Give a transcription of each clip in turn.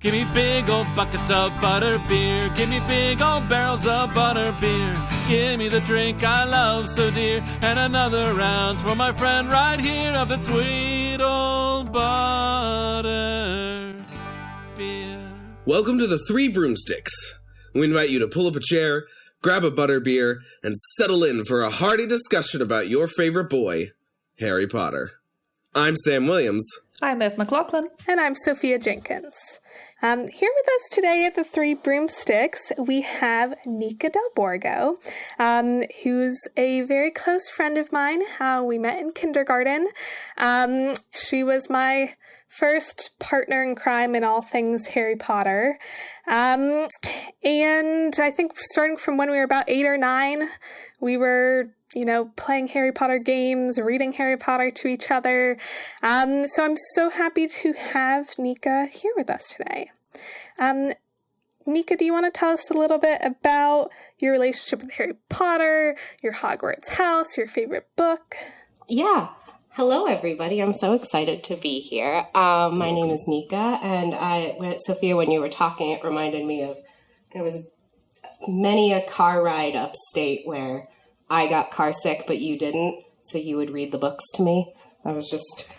Give me big old buckets of butter beer. Give me big old barrels of butter beer. Give me the drink I love so dear. And another round for my friend right here of the sweet old butter beer. Welcome to the Three Broomsticks. We invite you to pull up a chair, grab a butter beer, and settle in for a hearty discussion about your favorite boy, Harry Potter. I'm Sam Williams. I'm Ev McLaughlin. And I'm Sophia Jenkins. Here with us today at the Three Broomsticks, we have Nica Del Borgo, who's a very close friend of mine. We met in kindergarten. She was my first partner in crime in all things Harry Potter. And I think starting from when we were about 8 or 9, we were playing Harry Potter games, reading Harry Potter to each other. So I'm so happy to have Nica here with us today. Nica, do you want to tell us a little bit about your relationship with Harry Potter, your Hogwarts house, your favorite book? Yeah. Hello, everybody. I'm so excited to be here. My name is Nica, and Sophia, when you were talking, it reminded me of there was many a car ride upstate where I got car sick, but you didn't, so you would read the books to me. I was just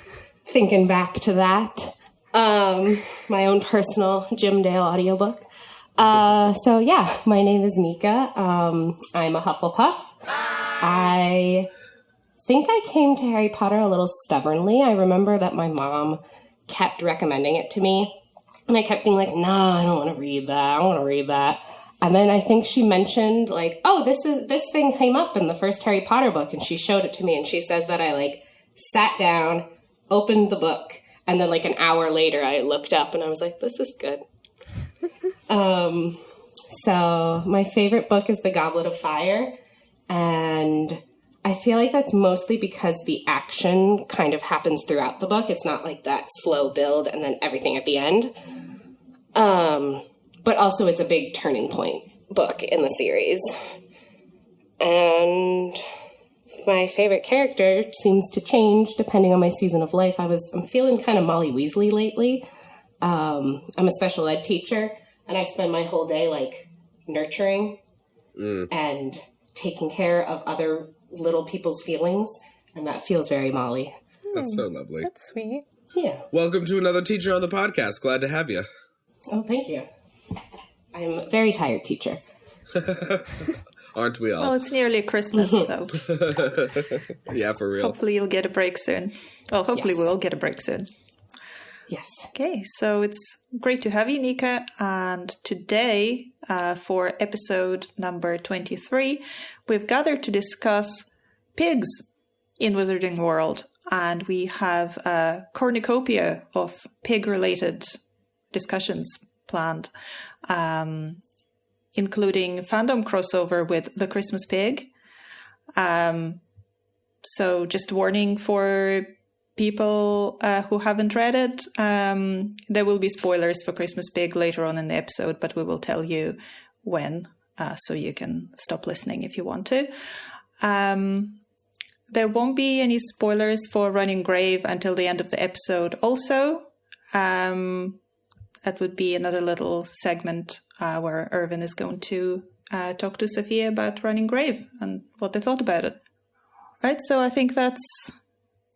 thinking back to that. My own personal Jim Dale audiobook. So yeah, my name is Nica. I'm a Hufflepuff. I think I came to Harry Potter a little stubbornly. I remember that my mom kept recommending it to me, and I kept being like, no, I don't want to read that. I don't want to read that. And then I think she mentioned, like, oh, this thing came up in the first Harry Potter book, and she showed it to me, and she says that I, sat down, opened the book, and then, an hour later, I looked up, and I was like, this is good. So my favorite book is The Goblet of Fire, and I feel like that's mostly because the action kind of happens throughout the book. It's not like that slow build and then everything at the end. But also it's a big turning point book in the series. And my favorite character seems to change depending on my season of life. I'm feeling kind of Molly Weasley lately. I'm a special ed teacher, and I spend my whole day nurturing and taking care of other little people's feelings, and that feels very Molly. That's so lovely. That's sweet. Yeah. Welcome to another teacher on the podcast. Glad to have you. Oh, thank you. I'm a very tired teacher. Aren't we all? Well, it's nearly Christmas, so Yeah, for real. hopefully you'll get a break soon. Well, hopefully Yes. we'll get a break soon. Yes. Okay, so it's great to have you, Nica. And today, for episode number 23, we've gathered to discuss pigs in Wizarding World. And we have a cornucopia of pig-related discussions planned, including fandom crossover with The Christmas Pig. So just warning for people who haven't read it, there will be spoilers for Christmas Pig later on in the episode, but we will tell you when, so you can stop listening if you want to. There won't be any spoilers for Running Grave until the end of the episode also. That would be another little segment where Irvin is going to talk to Sophia about Running Grave and what they thought about it. Right, so I think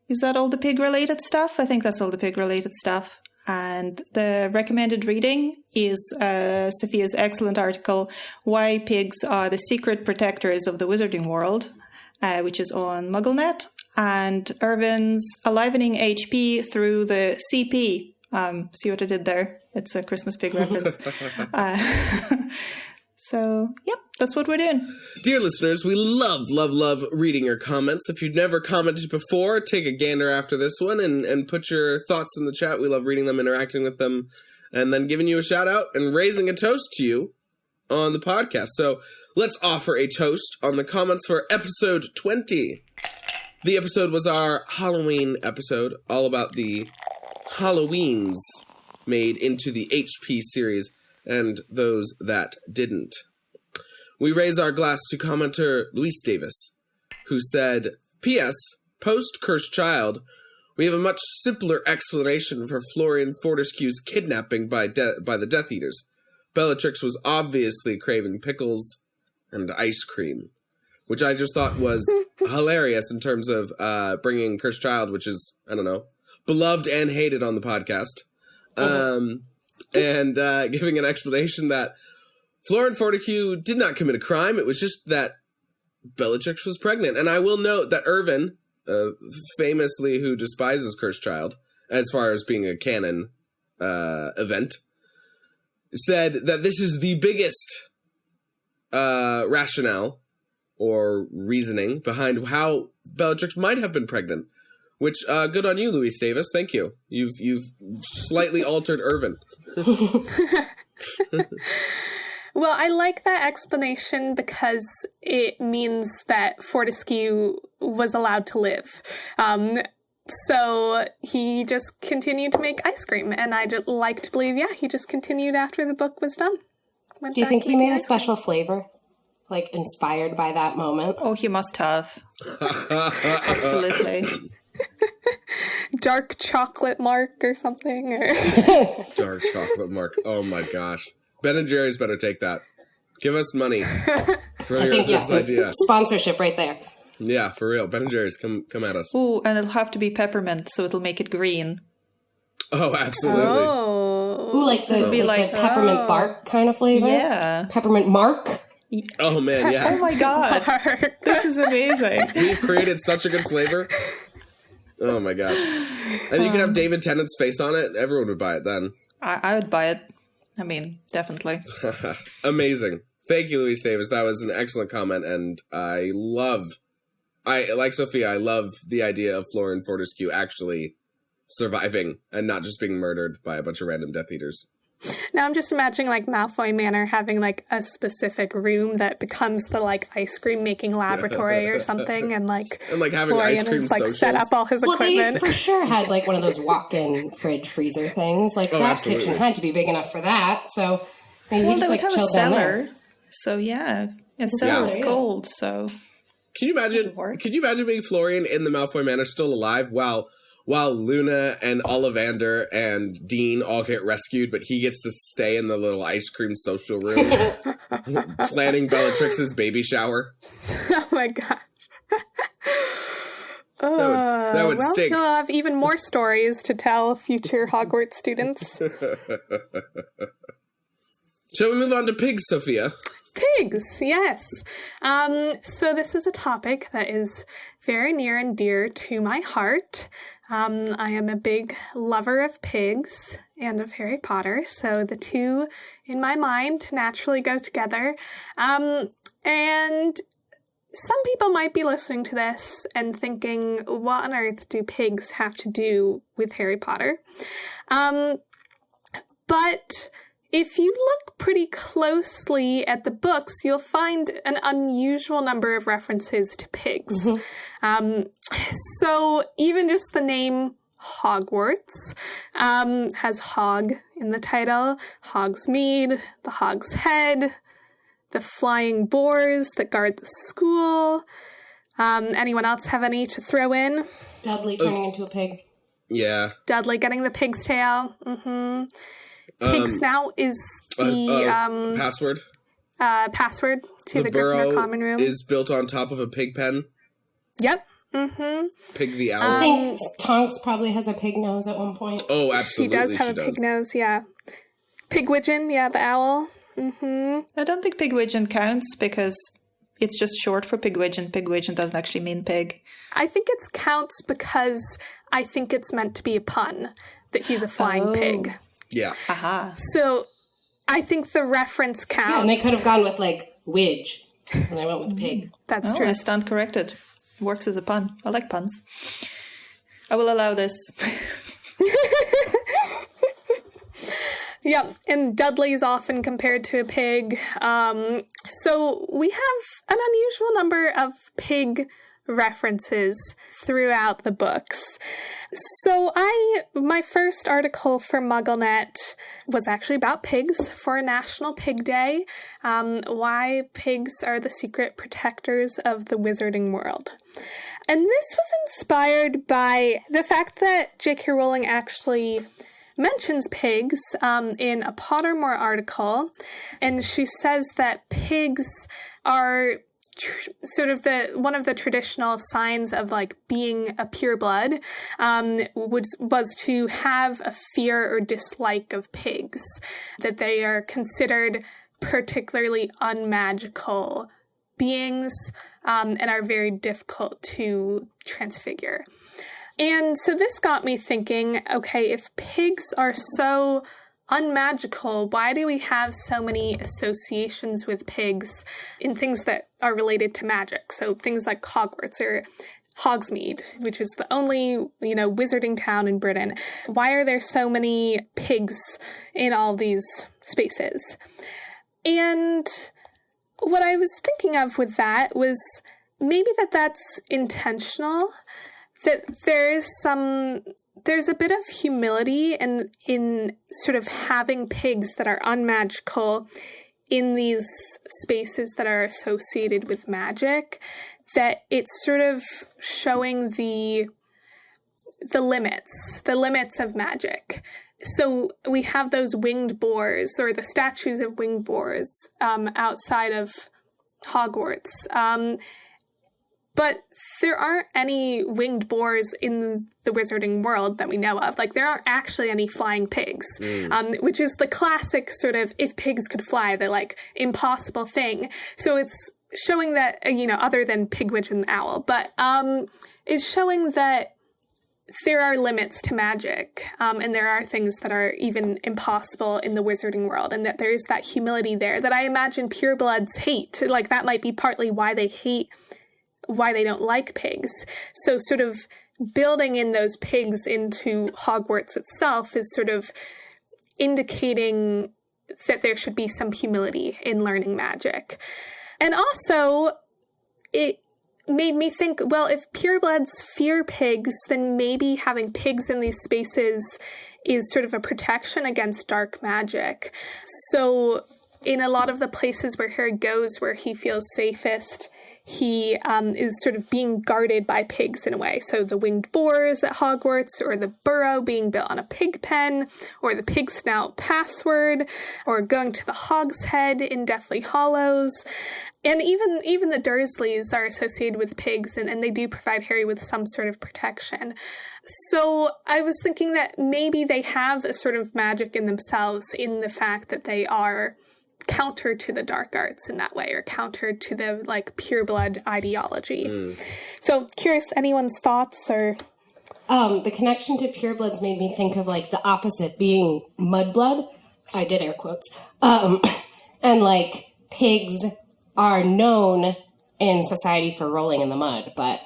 is that all the pig-related stuff? I think that's all the pig-related stuff. And the recommended reading is Sophia's excellent article, Why Pigs Are the Secret Protectors of the Wizarding World, which is on MuggleNet, and Irvin's Alivening HP Through the CP. See what I did there? It's a Christmas Pig reference. So, yep, that's what we're doing. Dear listeners, we love reading your comments. If you've never commented before, take a gander after this one and put your thoughts in the chat. We love reading them, interacting with them, and then giving you a shout out and raising a toast to you on the podcast. So let's offer a toast on the comments for episode 20. The episode was our Halloween episode, all about the Halloweens made into the HP series and those that didn't. We raise our glass to commenter Luis Davis, who said, P.S. Post Cursed Child, we have a much simpler explanation for Florian Fortescue's kidnapping by the Death Eaters. Bellatrix was obviously craving pickles and ice cream, which I just thought was hilarious in terms of bringing Cursed Child, which is, I don't know, beloved and hated on the podcast, and giving an explanation that Florian Fortescue did not commit a crime. It was just that Bellatrix was pregnant. And I will note that Irvin, famously who despises Cursed Child, as far as being a canon event, said that this is the biggest rationale or reasoning behind how Bellatrix might have been pregnant. Which, good on you, Louise Davis. Thank you. You've slightly altered Irvin. Well, I like that explanation because it means that Fortescue was allowed to live. So he just continued to make ice cream, and I just like to believe, he just continued after the book was done. Do you think he made a special flavor, like inspired by that moment? Oh, he must have. Absolutely. Dark chocolate mark or something? Or Dark chocolate mark. Oh my gosh. Ben & Jerry's better take that. Give us money for this idea. Sponsorship right there. Yeah, for real. Ben & Jerry's, come at us. Ooh, and it'll have to be peppermint, so it'll make it green. Oh, absolutely. Oh. Ooh, like the peppermint bark kind of flavor? Yeah. Peppermint mark? Oh, man, yeah. Oh my god. This is amazing. We've created such a good flavor. Oh my gosh. And you could have David Tennant's face on it. Everyone would buy it then. I would buy it. I mean, definitely. Amazing. Thank you, Louise Davis. That was an excellent comment, and like Sophia, I love the idea of Florian Fortescue actually surviving and not just being murdered by a bunch of random Death Eaters. Now I'm just imagining like Malfoy Manor having like a specific room that becomes the like ice cream making laboratory or something, and like having Florian ice cream has, like socials. set up all his equipment. They for sure had like one of those walk-in fridge freezer things. Like that absolutely. kitchen had to be big enough for that. So maybe Well, he just they like would have a chilled down cellar. there. So yeah, and cellar is cold. So Can you imagine? Could you imagine being Florian in the Malfoy Manor, still alive, while Luna and Ollivander and Dean all get rescued, but he gets to stay in the little ice cream social room, planning Bellatrix's baby shower? Oh my gosh. That would stink. He'll have even more stories to tell future Hogwarts students. Shall we move on to pigs, Sophia? Pigs, yes. So this is a topic that is very near and dear to my heart. I am a big lover of pigs and of Harry Potter, so the two, in my mind, naturally go together. And some people might be listening to this and thinking, what on earth do pigs have to do with Harry Potter? But if you look pretty closely at the books, you'll find an unusual number of references to pigs. Mm-hmm. So even just the name Hogwarts has hog in the title, Hogsmeade, the Hog's Head, the flying boars that guard the school. Anyone else have any to throw in? Dudley turning into a pig. Yeah. Dudley getting the pig's tail. Mm-hmm. Pig snout is the password. Password to the Gryffindor common room. Is built on top of a pig pen. Yep. Mm-hmm. Pig the owl. I think Tonks probably has a pig nose at one point. Oh, absolutely. She does have a pig nose, yeah. Pigwidgeon, yeah, the owl. Mm-hmm. I don't think Pigwidgeon counts because it's just short for Pigwidgeon. Pigwidgeon doesn't actually mean pig. I think it counts because I think it's meant to be a pun that he's a flying pig. Yeah. Aha. So I think the reference counts. Yeah, and they could have gone with like Widge, and they went with pig. That's true. I stand corrected. Works as a pun. I like puns. I will allow this. Yeah, and Dudley is often compared to a pig. So we have an unusual number of pig references throughout the books. So my first article for MuggleNet was actually about pigs for National Pig Day, why pigs are the secret protectors of the wizarding world. And this was inspired by the fact that J.K. Rowling actually mentions pigs in a Pottermore article, and she says that pigs are sort of one of the traditional signs of like being a pureblood was to have a fear or dislike of pigs, that they are considered particularly unmagical beings and are very difficult to transfigure. And so this got me thinking, okay, if pigs are so unmagical, why do we have so many associations with pigs in things that are related to magic? So things like Hogwarts or Hogsmeade, which is the only, wizarding town in Britain. Why are there so many pigs in all these spaces? And what I was thinking of with that was maybe that's intentional, that there's a bit of humility in sort of having pigs that are unmagical in these spaces that are associated with magic, that it's sort of showing the limits of magic. So we have those winged boars, or the statues of winged boars outside of Hogwarts. But there aren't any winged boars in the wizarding world that we know of. Like, there aren't actually any flying pigs, which is the classic sort of, if pigs could fly, the, like, impossible thing. So it's showing that, other than Pigwidge and the Owl, but it's showing that there are limits to magic, and there are things that are even impossible in the wizarding world, and that there is that humility there that I imagine purebloods hate. Like, that might be partly why they don't like pigs. So sort of building in those pigs into Hogwarts itself is sort of indicating that there should be some humility in learning magic. And also, it made me think, well, if purebloods fear pigs, then maybe having pigs in these spaces is sort of a protection against dark magic. So in a lot of the places where Harry goes, where he feels safest, he is sort of being guarded by pigs in a way. So the winged boars at Hogwarts, or the burrow being built on a pig pen, or the pig snout password, or going to the Hog's Head in Deathly Hallows. And even the Dursleys are associated with pigs, and they do provide Harry with some sort of protection. So I was thinking that maybe they have a sort of magic in themselves, in the fact that they are counter to the dark arts in that way, or counter to the like pureblood ideology. So curious, anyone's thoughts? Or the connection to purebloods made me think of like the opposite being mudblood. I did air quotes. And like pigs are known in society for rolling in the mud, but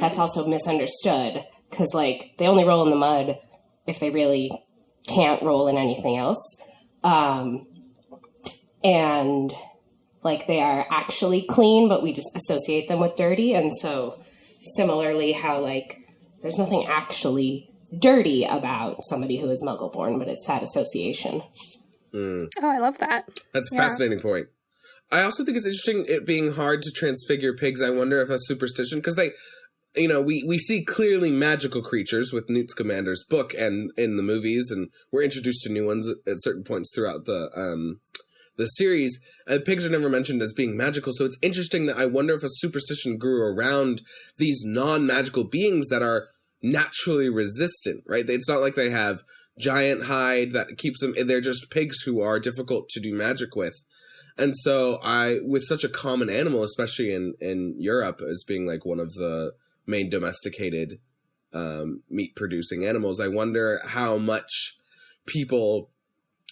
that's also misunderstood, because like they only roll in the mud if they really can't roll in anything else. And like they are actually clean, but we just associate them with dirty. And so similarly, how like there's nothing actually dirty about somebody who is Muggle born, but it's that association. Oh, I love that. That's a fascinating point. I also think it's interesting it being hard to transfigure pigs. I wonder if a superstition, because they, we see clearly magical creatures with Newt Scamander's book and in the movies, and we're introduced to new ones at certain points throughout the series. Pigs are never mentioned as being magical, so it's interesting that I wonder if a superstition grew around these non-magical beings that are naturally resistant, right? It's not like they have giant hide that keeps them, they're just pigs who are difficult to do magic with. And so with such a common animal, especially in Europe, as being like one of the main domesticated meat-producing animals, I wonder how much people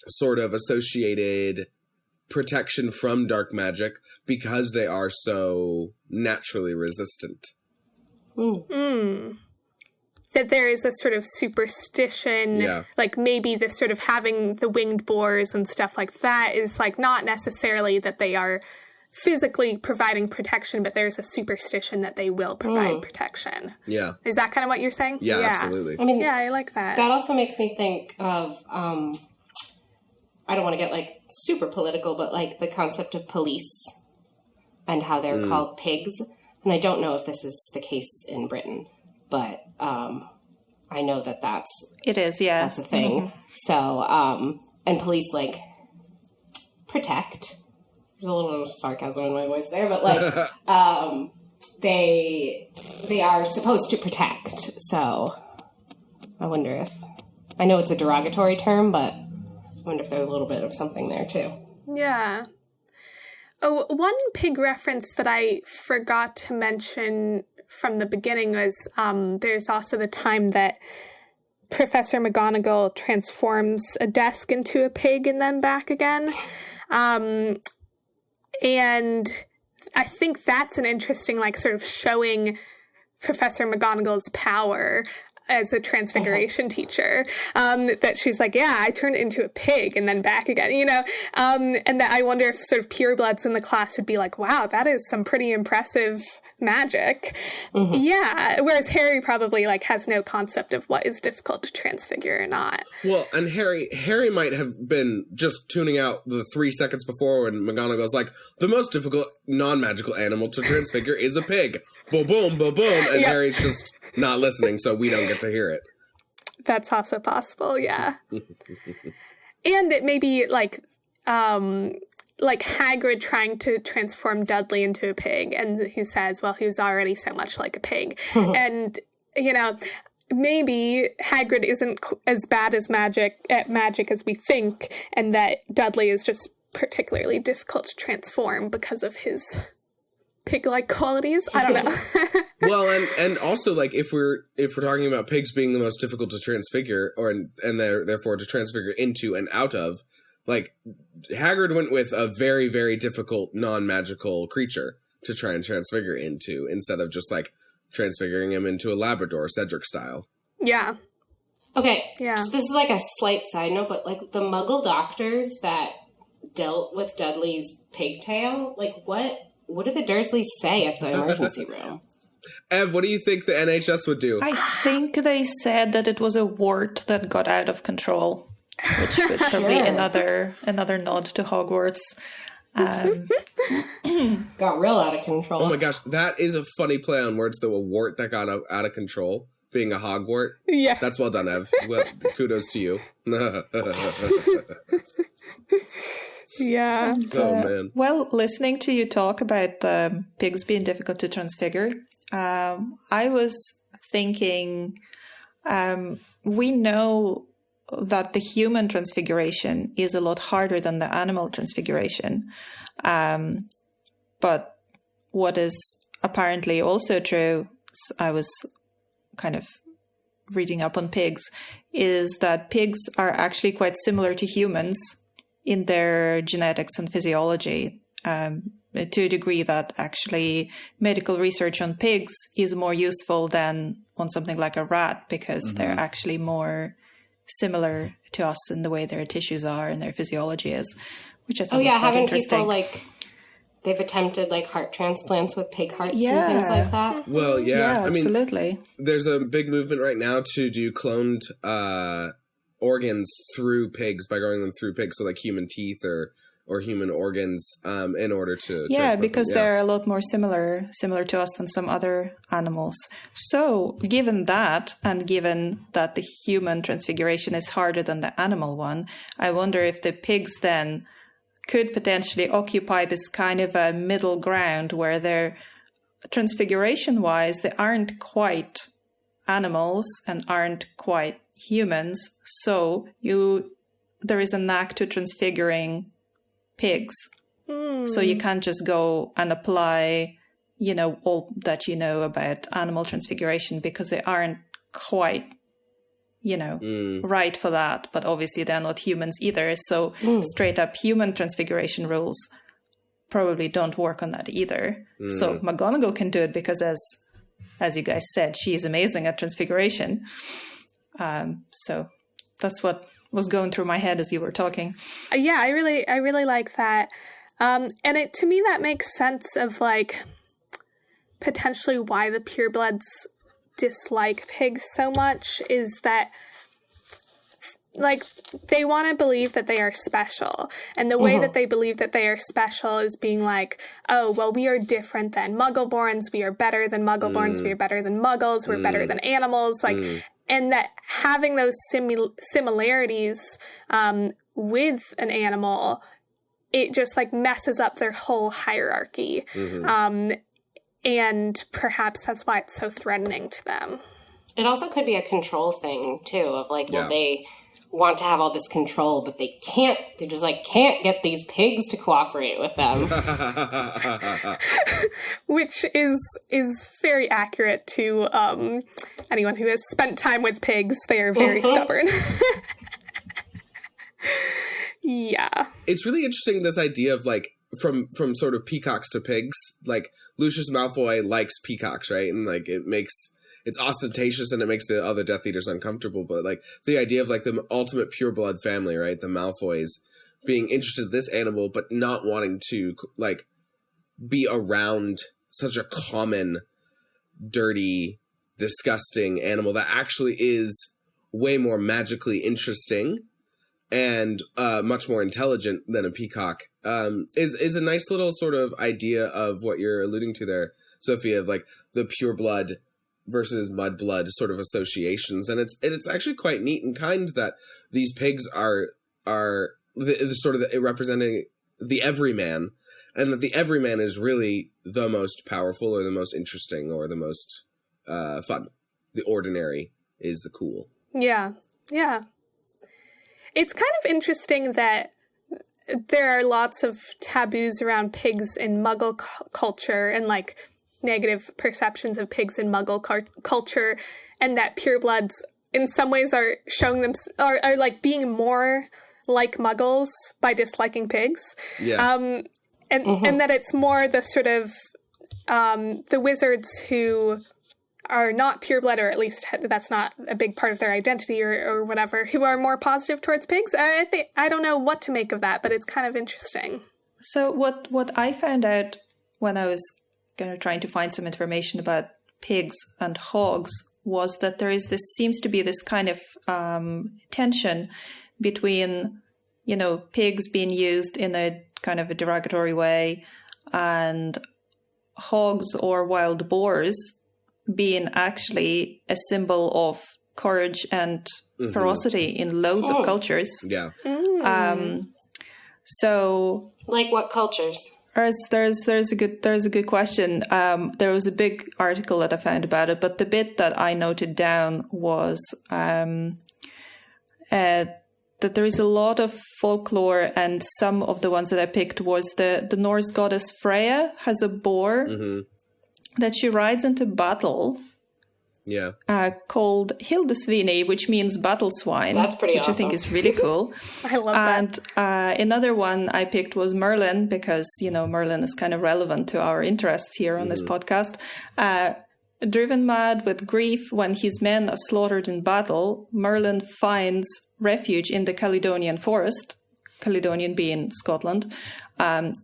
sort of associated protection from dark magic because they are so naturally resistant. That there is a sort of superstition, like maybe this sort of having the winged boars and stuff like that is like not necessarily that they are physically providing protection, but there's a superstition that they will provide protection. Yeah. Is that kind of what you're saying? Yeah, absolutely. I mean, yeah, I like that. That also makes me think of, I don't want to get like super political, but like the concept of police and how they're called pigs. And and I don't know if this is the case in Britain, but I know that it is, yeah. That's a thing. Mm-hmm. So, and police, like, protect. There's a little sarcasm in my voice there, but, like, they are supposed to protect. So, I wonder if, I know it's a derogatory term, but I wonder if there's a little bit of something there, too. Yeah. Oh, one pig reference that I forgot to mention from the beginning was there's also the time that Professor McGonagall transforms a desk into a pig and then back again. And I think that's an interesting, like, sort of showing Professor McGonagall's power as a transfiguration teacher, that she's like, yeah, I turned it into a pig and then back again, you know? And that I wonder if sort of purebloods in the class would be like, wow, that is some pretty impressive magic. Mm-hmm. Yeah. Whereas Harry probably, like, has no concept of what is difficult to transfigure or not. Well, and Harry might have been just tuning out the 3 seconds before when McGonagall's like, the most difficult non-magical animal to transfigure is a pig. Boom, boom, boom, boom. And yep. Harry's just not listening, so we don't get to hear it. That's also possible, yeah. And it may be like Hagrid trying to transform Dudley into a pig, and he says, well, he was already so much like a pig. And, you know, maybe Hagrid isn't as bad as magic as we think, and that Dudley is just particularly difficult to transform because of his pig-like qualities. I don't know. Well, and also, like, if we're talking about pigs being the most difficult to transfigure, and therefore to transfigure into and out of, like, Hagrid went with a very, very difficult non-magical creature to try and transfigure into, instead of just, like, transfiguring him into a Labrador, Cedric style. Yeah. Okay. Yeah. So this is like a slight side note, but, like, the Muggle doctors that dealt with Dudley's pigtail, like, what did the Dursleys say at the emergency room? Ev, what do you think the NHS would do? I think they said that it was a wart that got out of control, which was probably another nod to Hogwarts. Got real out of control. Oh my gosh, that is a funny play on words, though. A wart that got out of control, being a Hogwart. Yeah. That's well done, Ev. Well, kudos to you. Yeah. Oh, man. Well, listening to you talk about pigs being difficult to transfigure, I was thinking, we know that the human transfiguration is a lot harder than the animal transfiguration. But what is apparently also true, I was kind of reading up on pigs, is that pigs are actually quite similar to humans in their genetics and physiology, to a degree that actually medical research on pigs is more useful than on something like a rat, because they're actually more similar to us in the way their tissues are and their physiology is, which I thought was quite interesting. People, like, they've attempted, like, heart transplants with pig hearts and things like that? Well, yeah. I mean, absolutely. There's a big movement right now to do cloned organs through pigs, by growing them through pigs, so like human teeth or human organs, in order to because they're a lot more similar to us than some other animals. So given that, and given that the human transfiguration is harder than the animal one, I wonder if the pigs then could potentially occupy this kind of a middle ground where they're transfiguration wise, they aren't quite animals and aren't quite humans, so there is a knack to transfiguring pigs. So you can't just go and apply, all that you know about animal transfiguration, because they aren't quite, right for that. But obviously they're not humans either. So straight up human transfiguration rules probably don't work on that either. So McGonagall can do it because, as you guys said, she's amazing at transfiguration. So that's what was going through my head as you were talking. Yeah, I really like that. And to me, that makes sense of, like, potentially why the purebloods dislike pigs so much, is that like, they want to believe that they are special. And the way that they believe that they are special is being like, oh, well, we are different than Muggleborns. We are better than Muggleborns. We are better than Muggles. We're better than animals. Like, and that having those similarities with an animal, it just, like, messes up their whole hierarchy. And perhaps that's why it's so threatening to them. It also could be a control thing, too, of, like, well, they want to have all this control, but they can't. They just, like, can't get these pigs to cooperate with them. Which is very accurate to anyone who has spent time with pigs. They are very stubborn. Yeah. It's really interesting, this idea of, like, from sort of peacocks to pigs. Like, Lucius Malfoy likes peacocks, right? And, like, it's ostentatious and it makes the other Death Eaters uncomfortable, but, like, the idea of, like, the ultimate pureblood family, right? The Malfoys being interested in this animal, but not wanting to, like, be around such a common, dirty, disgusting animal that actually is way more magically interesting and much more intelligent than a peacock, is a nice little sort of idea of what you're alluding to there, Sophia, of, like, the pureblood versus mudblood sort of associations. And it's actually quite neat and kind that these pigs are the sort of representing the everyman, and that the everyman is really the most powerful or the most interesting or the most fun. The ordinary is the cool. Yeah. It's kind of interesting that there are lots of taboos around pigs in Muggle culture and, like, negative perceptions of pigs in Muggle culture, and that purebloods in some ways are showing them are like being more like Muggles by disliking pigs. And that it's more the sort of the wizards who are not pureblood, or at least that's not a big part of their identity or whatever, who are more positive towards pigs. I don't know what to make of that, but it's kind of interesting. So what I found out when I was trying to find some information about pigs and hogs was that seems to be this kind of tension between, you know, pigs being used in a kind of a derogatory way and hogs or wild boars being actually a symbol of courage and ferocity in loads of cultures. Yeah. So, like what cultures? There's a good question. There was a big article that I found about it, but the bit that I noted down was that there is a lot of folklore, and some of the ones that I picked was the Norse goddess Freya has a boar that she rides into battle. Yeah. Called Hildesvini, which means battle swine. That's pretty awesome. I think is really cool. I love that. And another one I picked was Merlin, because, you know, Merlin is kind of relevant to our interests here on this podcast. Driven mad with grief when his men are slaughtered in battle, Merlin finds refuge in the Caledonian forest, Caledonian being Scotland.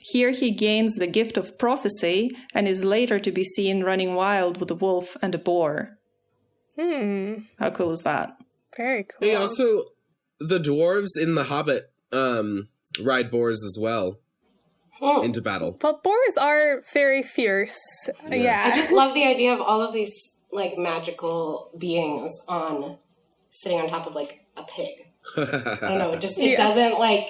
Here he gains the gift of prophecy and is later to be seen running wild with a wolf and a boar. How cool is that? Very cool. Hey, also, the dwarves in The Hobbit ride boars as well into battle. But boars are very fierce. Yeah. I just love the idea of all of these, like, magical beings sitting on top of, like, a pig. I don't know, it doesn't, like,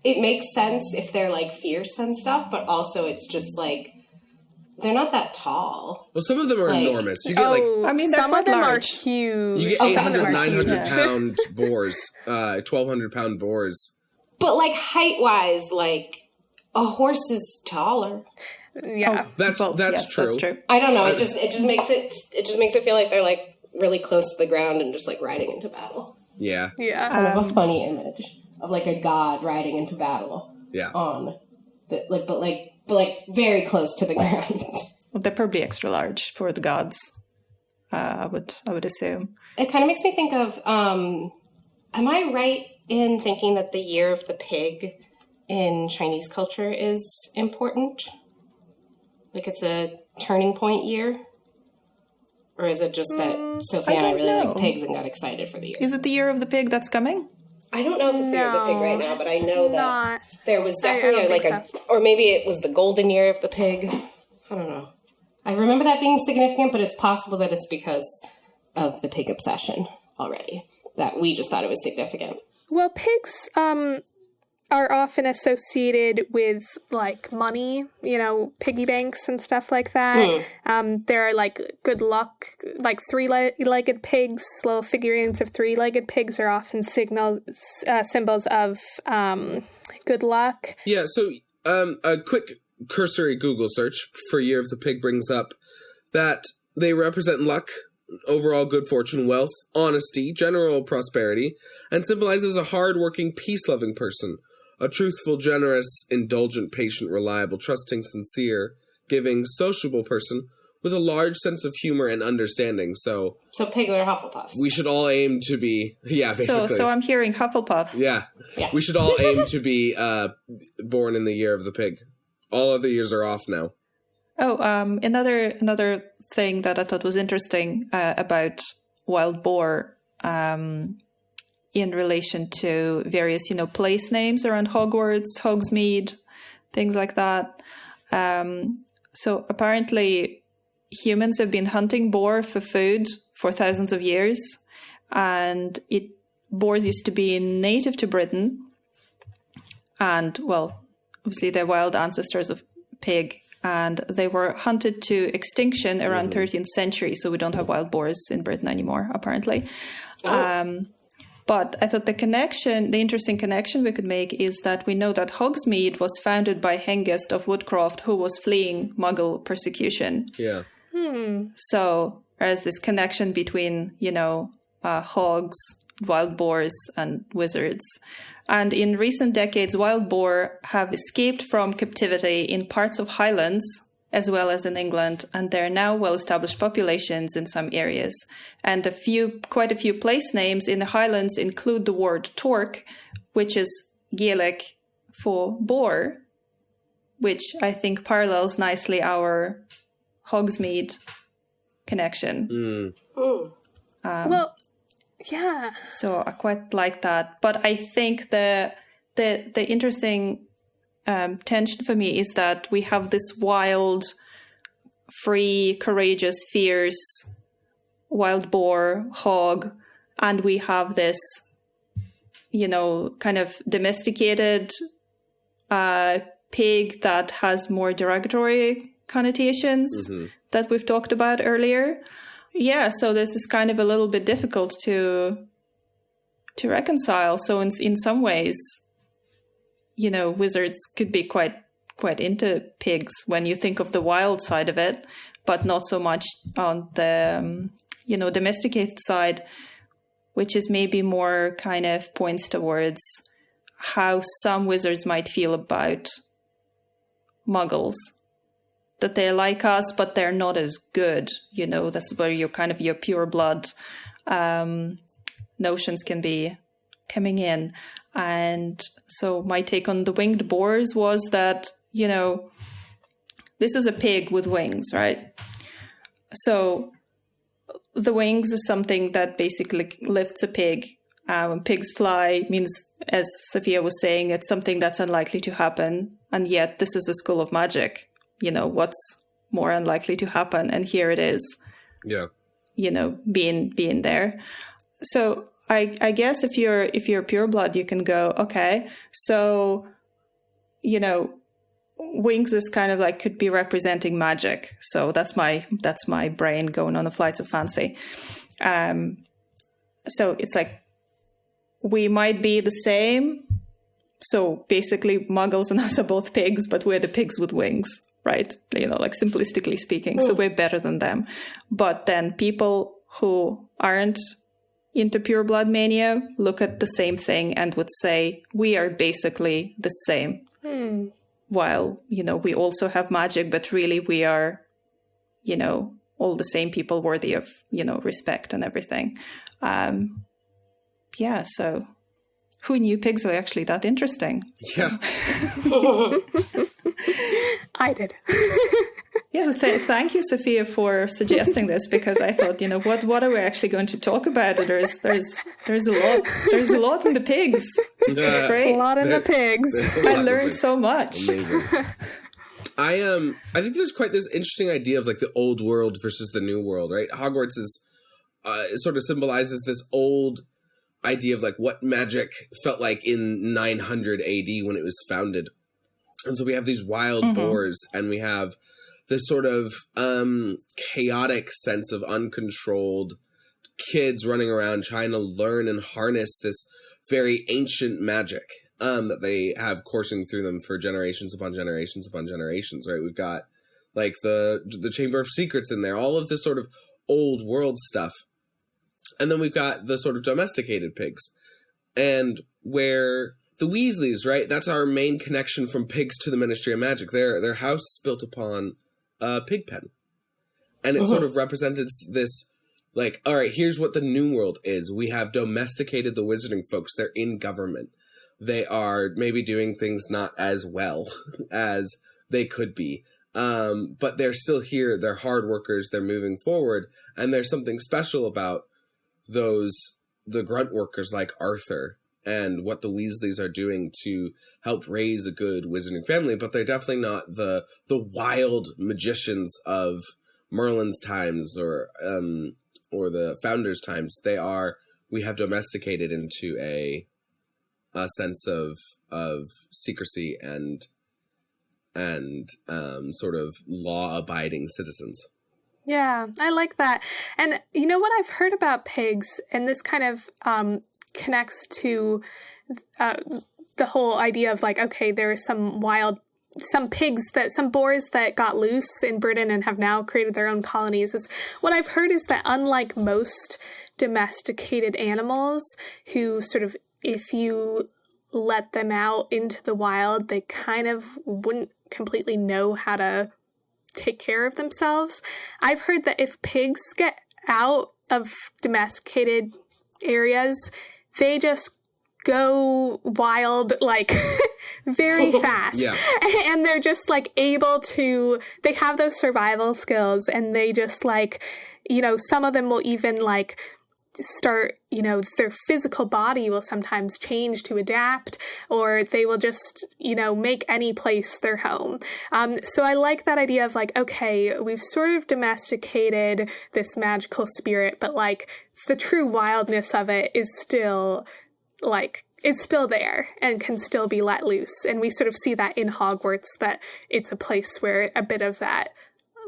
it makes sense if they're, like, fierce and stuff, but also it's just, like, they're not that tall. Well, some of them are enormous. You get, I mean, some of them large. are huge. You get 800, 900-pound boars, 1,200-pound boars. But, like, height-wise, like, a horse is taller. Yeah. That's true. That's true. I don't know. It just makes it feel like they're, like, really close to the ground and just, like, riding into battle. Yeah. Yeah. Kind of a funny image of, like, a god riding into battle. Yeah. On the, but very close to the ground. Well, they're probably extra large for the gods. I would assume. It kind of makes me think of, am I right in thinking that the year of the pig in Chinese culture is important? Like, it's a turning point year? Or is it just that Sophia and I really like pigs and got excited for the year? Is it the year of the pig that's coming? I don't know if it's the year of the pig right now, but I know that there was I definitely don't think or maybe it was the golden year of the pig. I don't know. I remember that being significant, but it's possible that it's because of the pig obsession already, that we just thought it was significant. Well, pigs are often associated with, like, money, you know, piggy banks and stuff like that. There are, like, good luck, like, three-legged pigs, little figurines of three-legged pigs are often symbols of good luck. Yeah, so a quick cursory Google search for Year of the Pig brings up that they represent luck, overall good fortune, wealth, honesty, general prosperity, and symbolizes a hard-working, peace-loving person. A truthful, generous, indulgent, patient, reliable, trusting, sincere, giving, sociable person with a large sense of humor and understanding. So pigs are Hufflepuffs. We should all aim to be, basically. So I'm hearing Hufflepuff. Yeah. We should all aim to be born in the year of the pig. All other years are off now. Oh, another thing that I thought was interesting about wild boar, in relation to various, place names around Hogwarts, Hogsmeade, things like that. So apparently humans have been hunting boar for food for thousands of years. And boars used to be native to Britain. And, well, obviously they're wild ancestors of pig. And they were hunted to extinction around 13th century. So we don't have wild boars in Britain anymore, apparently. But I thought the interesting connection we could make is that we know that Hogsmeade was founded by Hengist of Woodcroft, who was fleeing Muggle persecution. Yeah. So there's this connection between, hogs, wild boars, and wizards. And in recent decades, wild boar have escaped from captivity in parts of Highlands, as well as in England, and there are now well-established populations in some areas. And quite a few place names in the Highlands include the word torque, which is Gaelic for boar, which I think parallels nicely our Hogsmeade connection. Well, yeah. So I quite like that. But I think the interesting tension for me is that we have this wild, free, courageous, fierce wild boar, hog, and we have this, kind of domesticated pig that has more derogatory connotations that we've talked about earlier. Yeah, so this is kind of a little bit difficult to reconcile. So in some ways, wizards could be quite into pigs when you think of the wild side of it, but not so much on the, domesticated side, which is maybe more kind of points towards how some wizards might feel about muggles. That they're like us, but they're not as good. That's where your pure blood notions can be coming in. And so my take on the winged boars was that, this is a pig with wings, right? So the wings is something that basically lifts a pig. When pigs fly means, as Sophia was saying, it's something that's unlikely to happen. And yet this is a school of magic. What's more unlikely to happen? And here it is. Yeah. Being there. So I guess if you're pure blood, you can go, okay, so, wings is kind of like could be representing magic. So that's my brain going on the flights of fancy. So it's like, we might be the same. So basically muggles and us are both pigs, but we're the pigs with wings, right? Like simplistically speaking. So we're better than them. But then people who aren't into pure blood mania look at the same thing and would say, we are basically the same. While, we also have magic, but really we are, all the same people worthy of, respect and everything. So who knew pigs are actually that interesting? Yeah. I did. Yeah, thank you, Sophia, for suggesting this, because I thought, what are we actually going to talk about? There's a lot in the pigs. It's great. A lot in the pigs. I learned so much. Amazing. I think there's quite this interesting idea of like the old world versus the new world, right? Hogwarts is sort of symbolizes this old idea of like what magic felt like in 900 AD when it was founded. And so we have these wild boars, and we have this sort of chaotic sense of uncontrolled kids running around trying to learn and harness this very ancient magic that they have coursing through them for generations upon generations upon generations, right? We've got like the Chamber of Secrets in there, all of this sort of old world stuff. And then we've got the sort of domesticated pigs. And where the Weasleys, right? That's our main connection from pigs to the Ministry of Magic. Their house is built upon a pig pen. And it sort of represented this, like, all right, here's what the new world is. We have domesticated the wizarding folks. They're in government. They are maybe doing things not as well as they could be. But they're still here. They're hard workers. They're moving forward. And there's something special about the grunt workers like Arthur and what the Weasleys are doing to help raise a good wizarding family. But they're definitely not the wild magicians of Merlin's times or the Founders' times. We have domesticated into a sense of secrecy and sort of law-abiding citizens. Yeah, I like that. And you know what I've heard about pigs, and this kind of connects to the whole idea of like, okay, there are some boars that got loose in Britain and have now created their own colonies. What I've heard is that unlike most domesticated animals who sort of, if you let them out into the wild, they kind of wouldn't completely know how to take care of themselves. I've heard that if pigs get out of domesticated areas, they just go wild, like, very fast. Yeah. And they're just, like, they have those survival skills, and they just, like, some of them will even, like, start, their physical body will sometimes change to adapt, or they will just, make any place their home. So I like that idea of like, okay, we've sort of domesticated this magical spirit, but like the true wildness of it is still like, it's still there and can still be let loose. And we sort of see that in Hogwarts, that it's a place where a bit of that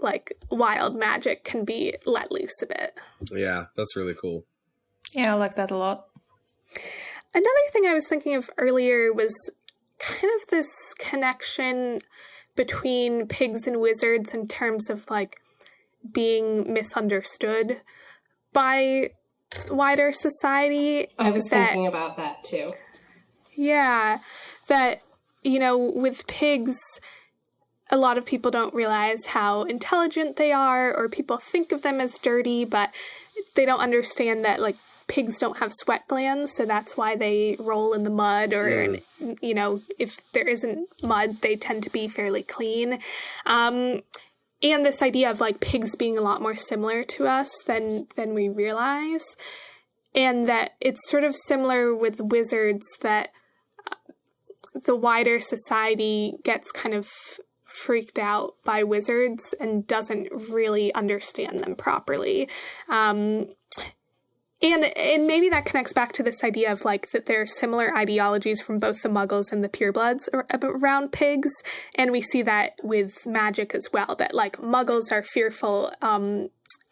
like wild magic can be let loose a bit. Yeah, that's really cool. Yeah, I like that a lot. Another thing I was thinking of earlier was kind of this connection between pigs and wizards in terms of like being misunderstood by wider society. I was thinking about that too. Yeah, that, with pigs, a lot of people don't realize how intelligent they are, or people think of them as dirty, but they don't understand that, like, pigs don't have sweat glands, so that's why they roll in the mud, or, if there isn't mud, they tend to be fairly clean. And this idea of, like, pigs being a lot more similar to us than we realize, and that it's sort of similar with wizards, that the wider society gets kind of freaked out by wizards and doesn't really understand them properly. And maybe that connects back to this idea of like that there are similar ideologies from both the Muggles and the purebloods around pigs. And we see that with magic as well, that like Muggles are fearful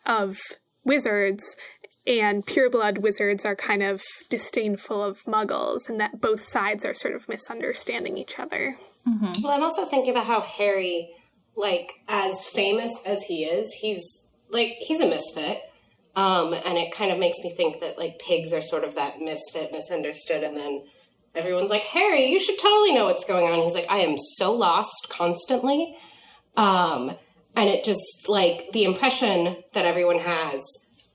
of wizards, and pureblood wizards are kind of disdainful of Muggles, and that both sides are sort of misunderstanding each other. Mm-hmm. Well, I'm also thinking about how Harry, like, as famous as he is, he's a misfit. And it kind of makes me think that, like, pigs are sort of that misfit, misunderstood, and then everyone's like, Harry, you should totally know what's going on. He's like, I am so lost constantly. And it just, like, the impression that everyone has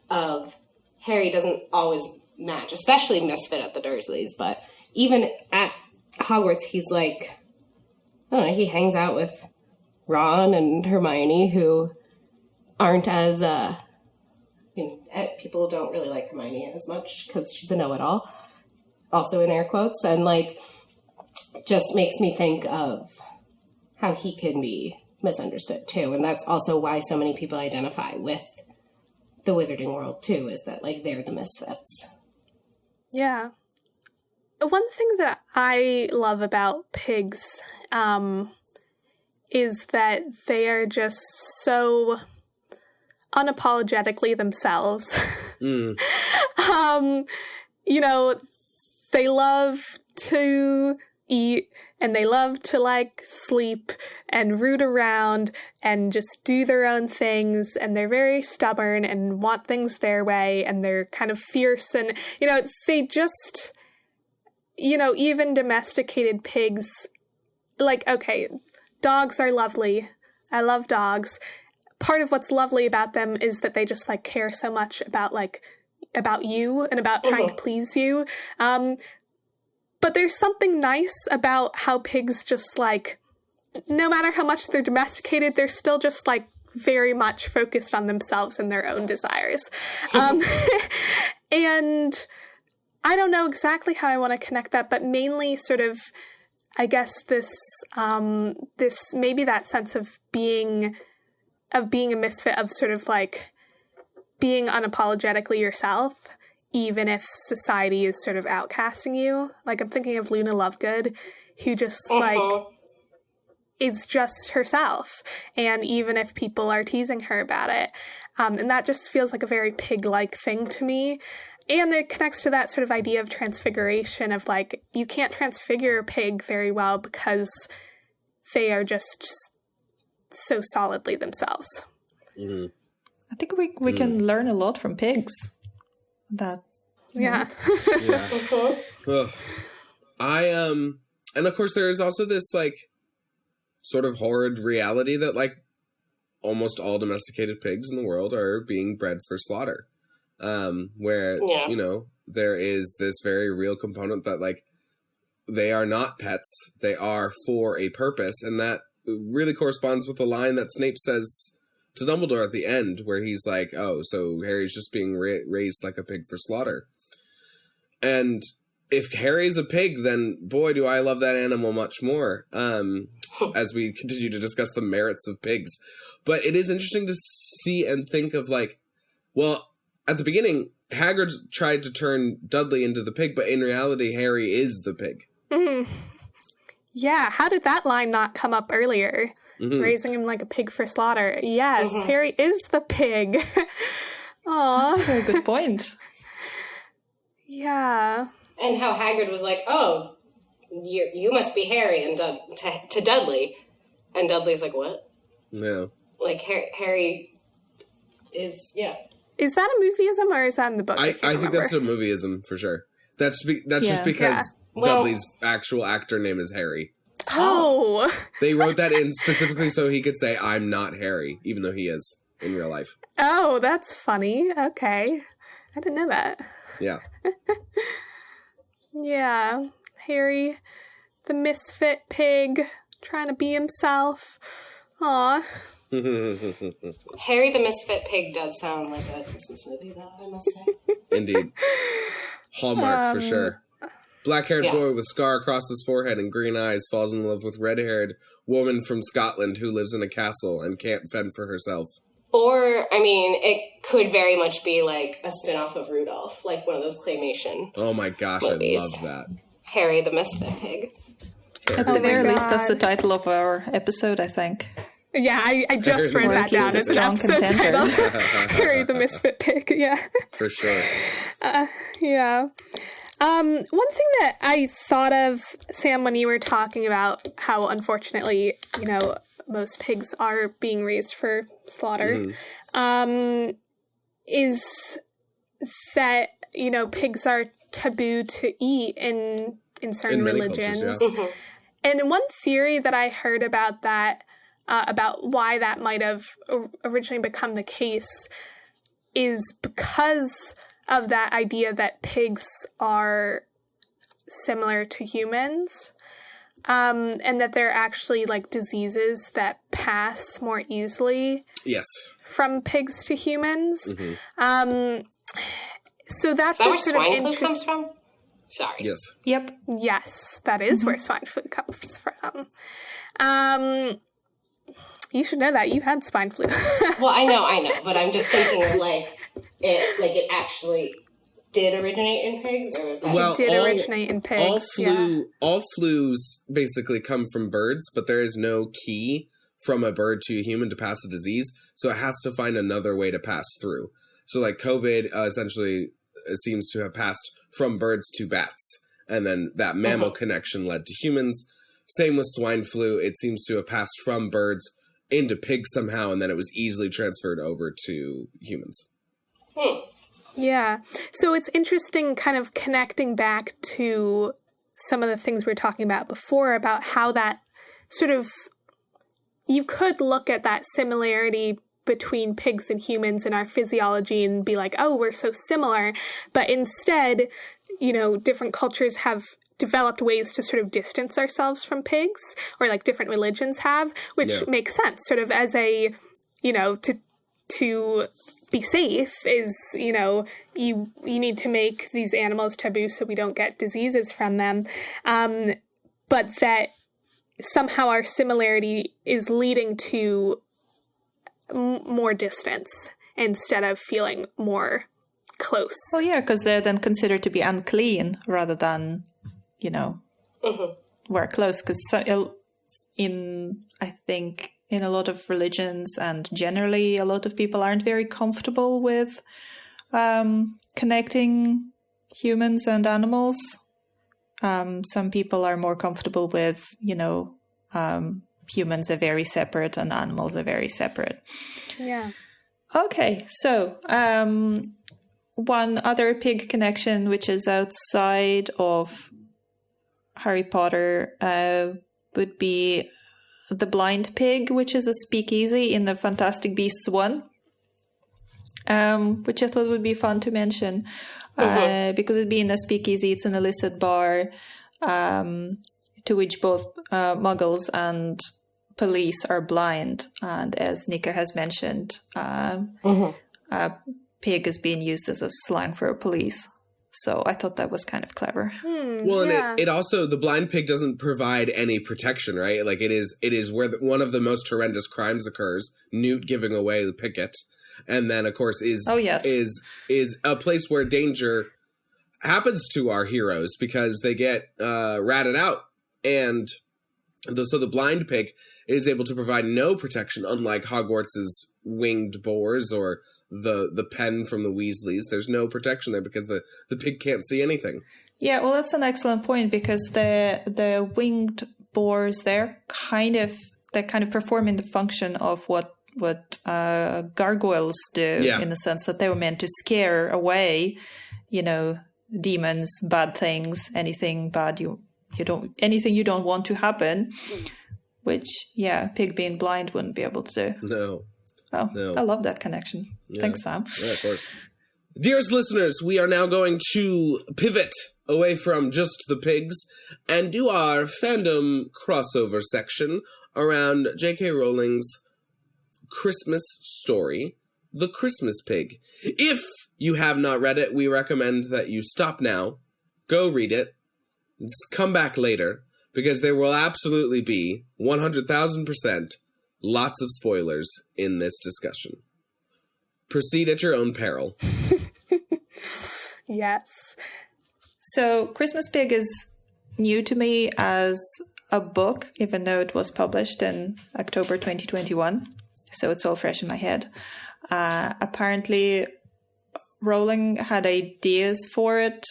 of Harry doesn't always match, especially misfit at the Dursleys, but even at Hogwarts, he's like, I don't know, he hangs out with Ron and Hermione, who aren't as, people don't really like Hermione as much because she's a know-it-all, also in air quotes, and like, just makes me think of how he can be misunderstood too. And that's also why so many people identify with the wizarding world too, is that like they're the misfits. Yeah. One thing that I love about pigs is that they are just so unapologetically themselves. They love to eat and they love to like sleep and root around and just do their own things, and they're very stubborn and want things their way, and they're kind of fierce, and they just even domesticated pigs, like, okay, dogs are lovely. I love dogs. Part of what's lovely about them is that they just like care so much about you and about trying to please you. But there's something nice about how pigs just like, no matter how much they're domesticated, they're still just like very much focused on themselves and their own desires. And I don't know exactly how I want to connect that, but mainly sort of, I guess this maybe that sense of being a misfit, of sort of like being unapologetically yourself, even if society is sort of outcasting you. Like, I'm thinking of Luna Lovegood, who just like is just herself, and even if people are teasing her about it, and that just feels like a very pig-like thing to me. And it connects to that sort of idea of transfiguration, of like, you can't transfigure a pig very well because they are just so solidly themselves. Mm-hmm. I think we can learn a lot from pigs. That yeah. Ugh. And of course there is also this like sort of horrid reality that like almost all domesticated pigs in the world are being bred for slaughter. Where there is this very real component that like they are not pets, they are for a purpose, and that really corresponds with the line that Snape says to Dumbledore at the end, where he's like, oh, so Harry's just being raised like a pig for slaughter. And if Harry's a pig, then boy, do I love that animal much more, as we continue to discuss the merits of pigs. But it is interesting to see and think of like, well, at the beginning, Hagrid tried to turn Dudley into the pig, but in reality, Harry is the pig. Mm-hmm. Yeah, how did that line not come up earlier? Mm-hmm. Raising him like a pig for slaughter. Yes, Harry is the pig. Aw. That's a very good point. Yeah. And how Hagrid was like, oh, you must be Harry, and to Dudley. And Dudley's like, what? Yeah. Like, Harry is, yeah. Is that a movieism, or is that in the book? I think that's a movieism, for sure. That's just because Dudley's actual actor name is Harry. Oh! They wrote that in specifically so he could say, I'm not Harry, even though he is in real life. Oh, that's funny. Okay. I didn't know that. Yeah. Yeah. Harry, the misfit pig, trying to be himself. Aw. Harry the Misfit Pig does sound like a Christmas movie, though, I must say. Indeed. Hallmark, for sure. Black-haired boy with scar across his forehead and green eyes falls in love with red-haired woman from Scotland who lives in a castle and can't fend for herself. Or, I mean, it could very much be like a spin-off of Rudolph, like one of those claymation Oh my gosh, movies. I love that. Harry the Misfit Pig. At the very least, that's the title of our episode, I think. Yeah, I just wrote that down as an episode title. Harry the Misfit Pig, yeah. For sure. Yeah. One thing that I thought of, Sam, when you were talking about how unfortunately, most pigs are being raised for slaughter, is that, pigs are taboo to eat in certain religions. Cultures, yeah. And one theory that I heard about that, about why that might have originally become the case, is because of that idea that pigs are similar to humans. and that they're actually like diseases that pass more easily Yes. from pigs to humans. Mm-hmm. So that's Is that a where sort swine of flu interest. comes from? Sorry. Yes. Yep. Yes, that is where swine flu comes from. You should know that. You had swine flu. Well, I know, but I'm just thinking of it actually did originate in pigs, or was that? Well, It did originate in pigs. All flus basically come from birds, but there is no key from a bird to a human to pass a disease, so it has to find another way to pass through. So, like COVID, essentially seems to have passed from birds to bats, and then that mammal connection led to humans. Same with swine flu; it seems to have passed from birds into pigs somehow, and then it was easily transferred over to humans. Yeah. So it's interesting kind of connecting back to some of the things we were talking about before about how that sort of, you could look at that similarity between pigs and humans in our physiology and be like, oh, we're so similar. But instead, different cultures have developed ways to sort of distance ourselves from pigs, or like different religions have, which makes sense sort of as a, to be safe is, you need to make these animals taboo so we don't get diseases from them. But that somehow our similarity is leading to more distance instead of feeling more close. Well, yeah, because they're then considered to be unclean rather than, we're close. Because I think in a lot of religions and generally a lot of people aren't very comfortable with connecting humans and animals. Some people are more comfortable with, humans are very separate and animals are very separate. Yeah. Okay, so one other pig connection, which is outside of Harry Potter, would be the blind pig, which is a speakeasy in the Fantastic Beasts 1, which I thought would be fun to mention. Because it being a speakeasy, it's an illicit bar to which both muggles and police are blind. And as Nica has mentioned, pig is being used as a slang for police. So I thought that was kind of clever. Well, and it also, the blind pig doesn't provide any protection, right? Like it is where one of the most horrendous crimes occurs, Newt giving away the picket. And then, of course, is a place where danger happens to our heroes because they get ratted out. And so the blind pig is able to provide no protection, unlike Hogwarts' winged boars or the pen from the Weasleys. There's no protection there because the pig can't see anything. Yeah, well, that's an excellent point because the winged boars, they're kind of performing the function of what gargoyles do, in the sense that they were meant to scare away, demons, bad things, anything bad anything you don't want to happen, which pig being blind wouldn't be able to do. No. Oh, no. I love that connection. Yeah. Thanks, Sam. Yeah, of course. Dearest listeners, we are now going to pivot away from just the pigs and do our fandom crossover section around J.K. Rowling's Christmas story, The Christmas Pig. If you have not read it, we recommend that you stop now, go read it, and come back later, because there will absolutely be 100,000% lots of spoilers in this discussion. Proceed at your own peril. Yes. So Christmas Pig is new to me as a book, even though it was published in October 2021. So it's all fresh in my head. Apparently, Rowling had ideas for it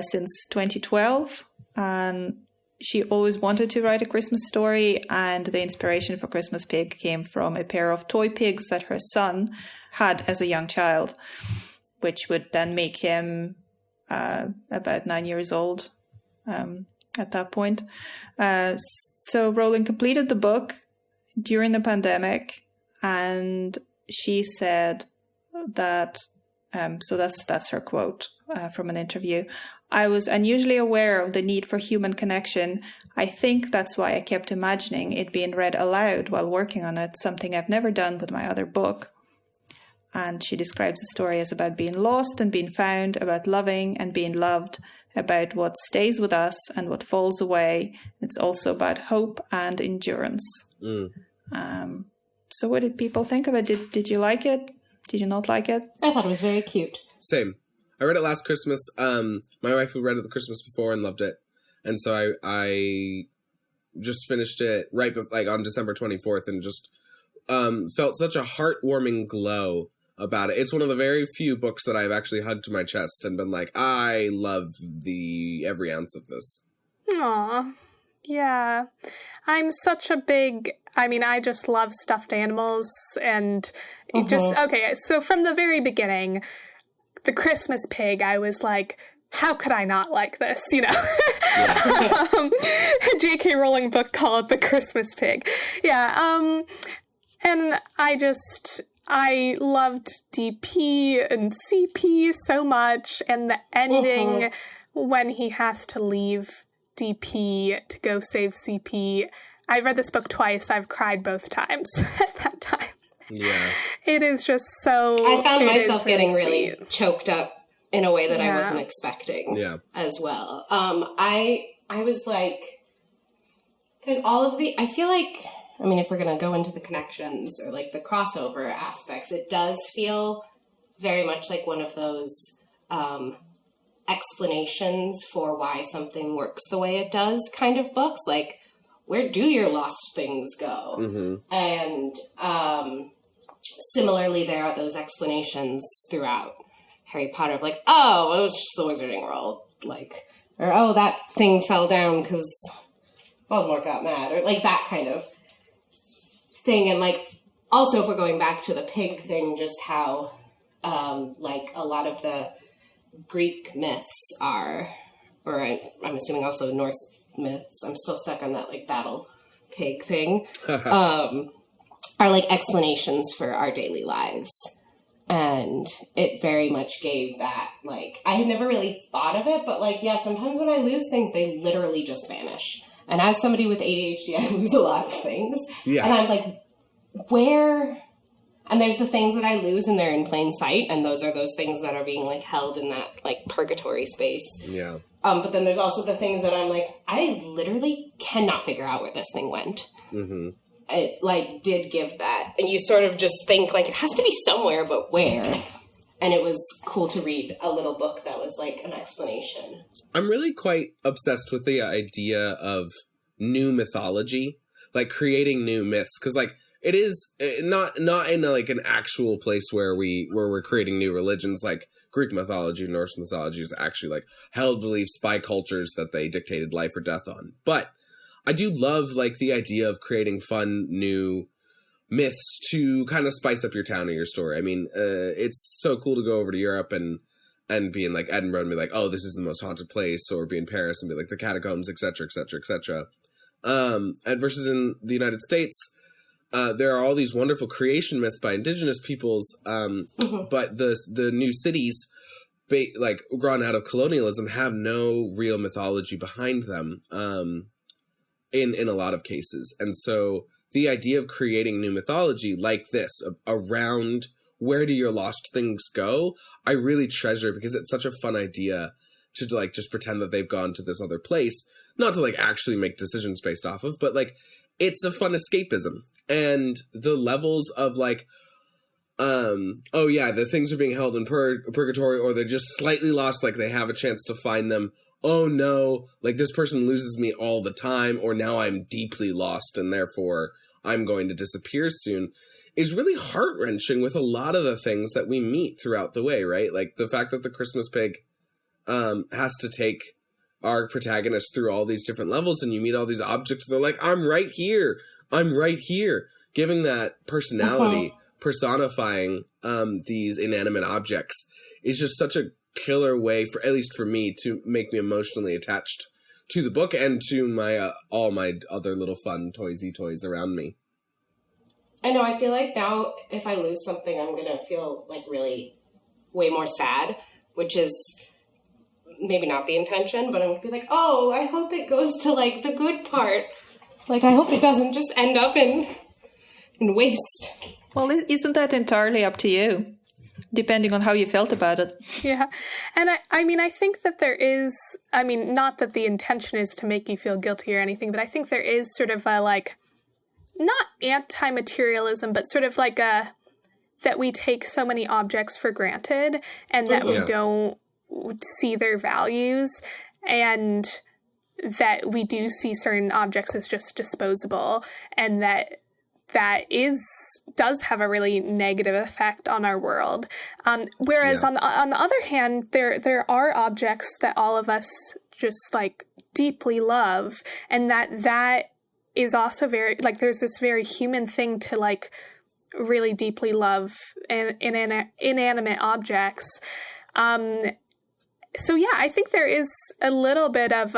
since 2012. And she always wanted to write a Christmas story. And the inspiration for Christmas Pig came from a pair of toy pigs that her son had as a young child, which would then make him about 9 years old at that point. So Rowling completed the book during the pandemic. And she said that, so that's her quote from an interview. I was unusually aware of the need for human connection. I think that's why I kept imagining it being read aloud while working on it, something I've never done with my other book. And she describes the story as about being lost and being found, about loving and being loved, about what stays with us and what falls away. It's also about hope and endurance. So what did people think of it? Did you like it? Did you not like it? I thought it was very cute. Same. I read it last Christmas. My wife who read it the Christmas before and loved it. And so I just finished it right on December 24th and just felt such a heartwarming glow about it. It's one of the very few books that I've actually hugged to my chest and been like, I love every ounce of this. Aw. Yeah. I just love stuffed animals and it just, okay, so from the very beginning, the Christmas Pig, I was like, how could I not like this, a J.K. Rowling book called The Christmas Pig. Yeah, and I loved DP and CP so much, and the ending when he has to leave DP to go save CP. I read this book twice. I've cried both times at that time. Yeah. It is just so... I found myself getting really choked up in a way that I wasn't expecting as well. I was like... There's all of the... I feel like... I mean, if we're going to go into the connections or like the crossover aspects, it does feel very much like one of those explanations for why something works the way it does kind of books. Like, where do your lost things go? Mm-hmm. And similarly, there are those explanations throughout Harry Potter of like, oh, it was just the Wizarding World. Like, or, oh, that thing fell down because Voldemort got mad. Or like that kind of thing. And like, also if we're going back to the pig thing, just how like a lot of the Greek myths are, or I'm assuming also Norse myths, I'm still stuck on that like battle pig thing, are like explanations for our daily lives. And it very much gave that, like, I had never really thought of it, but like, yeah, sometimes when I lose things, they literally just vanish. And as somebody with ADHD, I lose a lot of things. Yeah. And I'm like, where? And there's the things that I lose and they're in plain sight. And those are those things that are being like held in that like purgatory space. Yeah. But then there's also the things that I'm like, I literally cannot figure out where this thing went. Mm-hmm. It like did give that. And you sort of just think like it has to be somewhere, but where? And it was cool to read a little book that was like an explanation. I'm really quite obsessed with the idea of new mythology, like creating new myths. Because like it is not in like an actual place where we're creating new religions. Like Greek mythology, Norse mythology is actually like held beliefs by cultures that they dictated life or death on. But I do love like the idea of creating fun new myths to kind of spice up your town or your story. I mean, it's so cool to go over to Europe and be in like Edinburgh and be like, oh, this is the most haunted place, or be in Paris and be like the catacombs, etc., etc., etc. And versus in the United States, there are all these wonderful creation myths by indigenous peoples, but the new cities, like grown out of colonialism, have no real mythology behind them. In a lot of cases. And so the idea of creating new mythology like this around where do your lost things go, I really treasure, because it's such a fun idea to like just pretend that they've gone to this other place, not to like actually make decisions based off of, but like it's a fun escapism. And the levels of like, oh yeah, the things are being held in purgatory, or they're just slightly lost, like they have a chance to find them. Oh no, like this person loses me all the time, or now I'm deeply lost and therefore I'm going to disappear soon, is really heart-wrenching with a lot of the things that we meet throughout the way, right? Like the fact that the Christmas Pig has to take our protagonist through all these different levels, and you meet all these objects, they're like, I'm right here, giving that personality, personifying these inanimate objects is just such a killer way, for at least for me, to make me emotionally attached to the book and to my all my other little fun toys around me. I know, I feel like now if I lose something, I'm gonna feel like really way more sad, which is maybe not the intention, but I'm going to be like, oh, I hope it goes to, like, the good part. Like, I hope it doesn't just end up in waste. Well, isn't that entirely up to you, depending on how you felt about it? Yeah. And I mean, I think that there is, I mean, not that the intention is to make you feel guilty or anything, but I think there is sort of a, like, not anti-materialism, but sort of like that we take so many objects for granted and that we don't see their values, and that we do see certain objects as just disposable, and that does have a really negative effect on our world. Whereas on the other hand, there are objects that all of us just like deeply love, and that is also very, like, there's this very human thing to like really deeply love inanimate objects. So yeah, I think there is a little bit of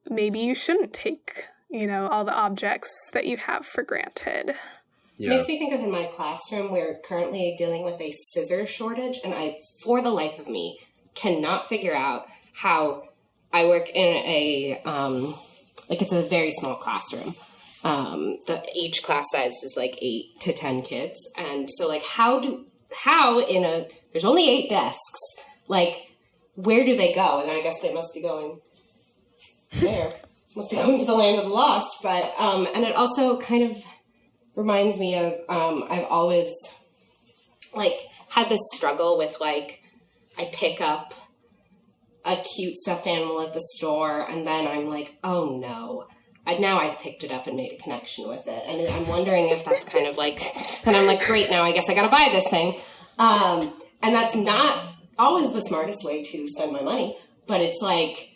maybe you shouldn't take, all the objects that you have for granted. Yeah. Makes me think of in my classroom, we're currently dealing with a scissor shortage, and I, for the life of me, cannot figure out how I work in a, it's a very small classroom. Each class size is like 8 to 10 kids. And so like, there's only 8 desks, like, where do they go? And I guess they must be going there. Must be going to the land of the lost. But, and it also kind of reminds me of, I've always, like, had this struggle with, like, I pick up a cute stuffed animal at the store, and then I'm like, oh no. Now I've picked it up and made a connection with it. And I'm wondering if that's kind of like, and I'm like, great, now I guess I gotta buy this thing. And that's not always the smartest way to spend my money, but it's like,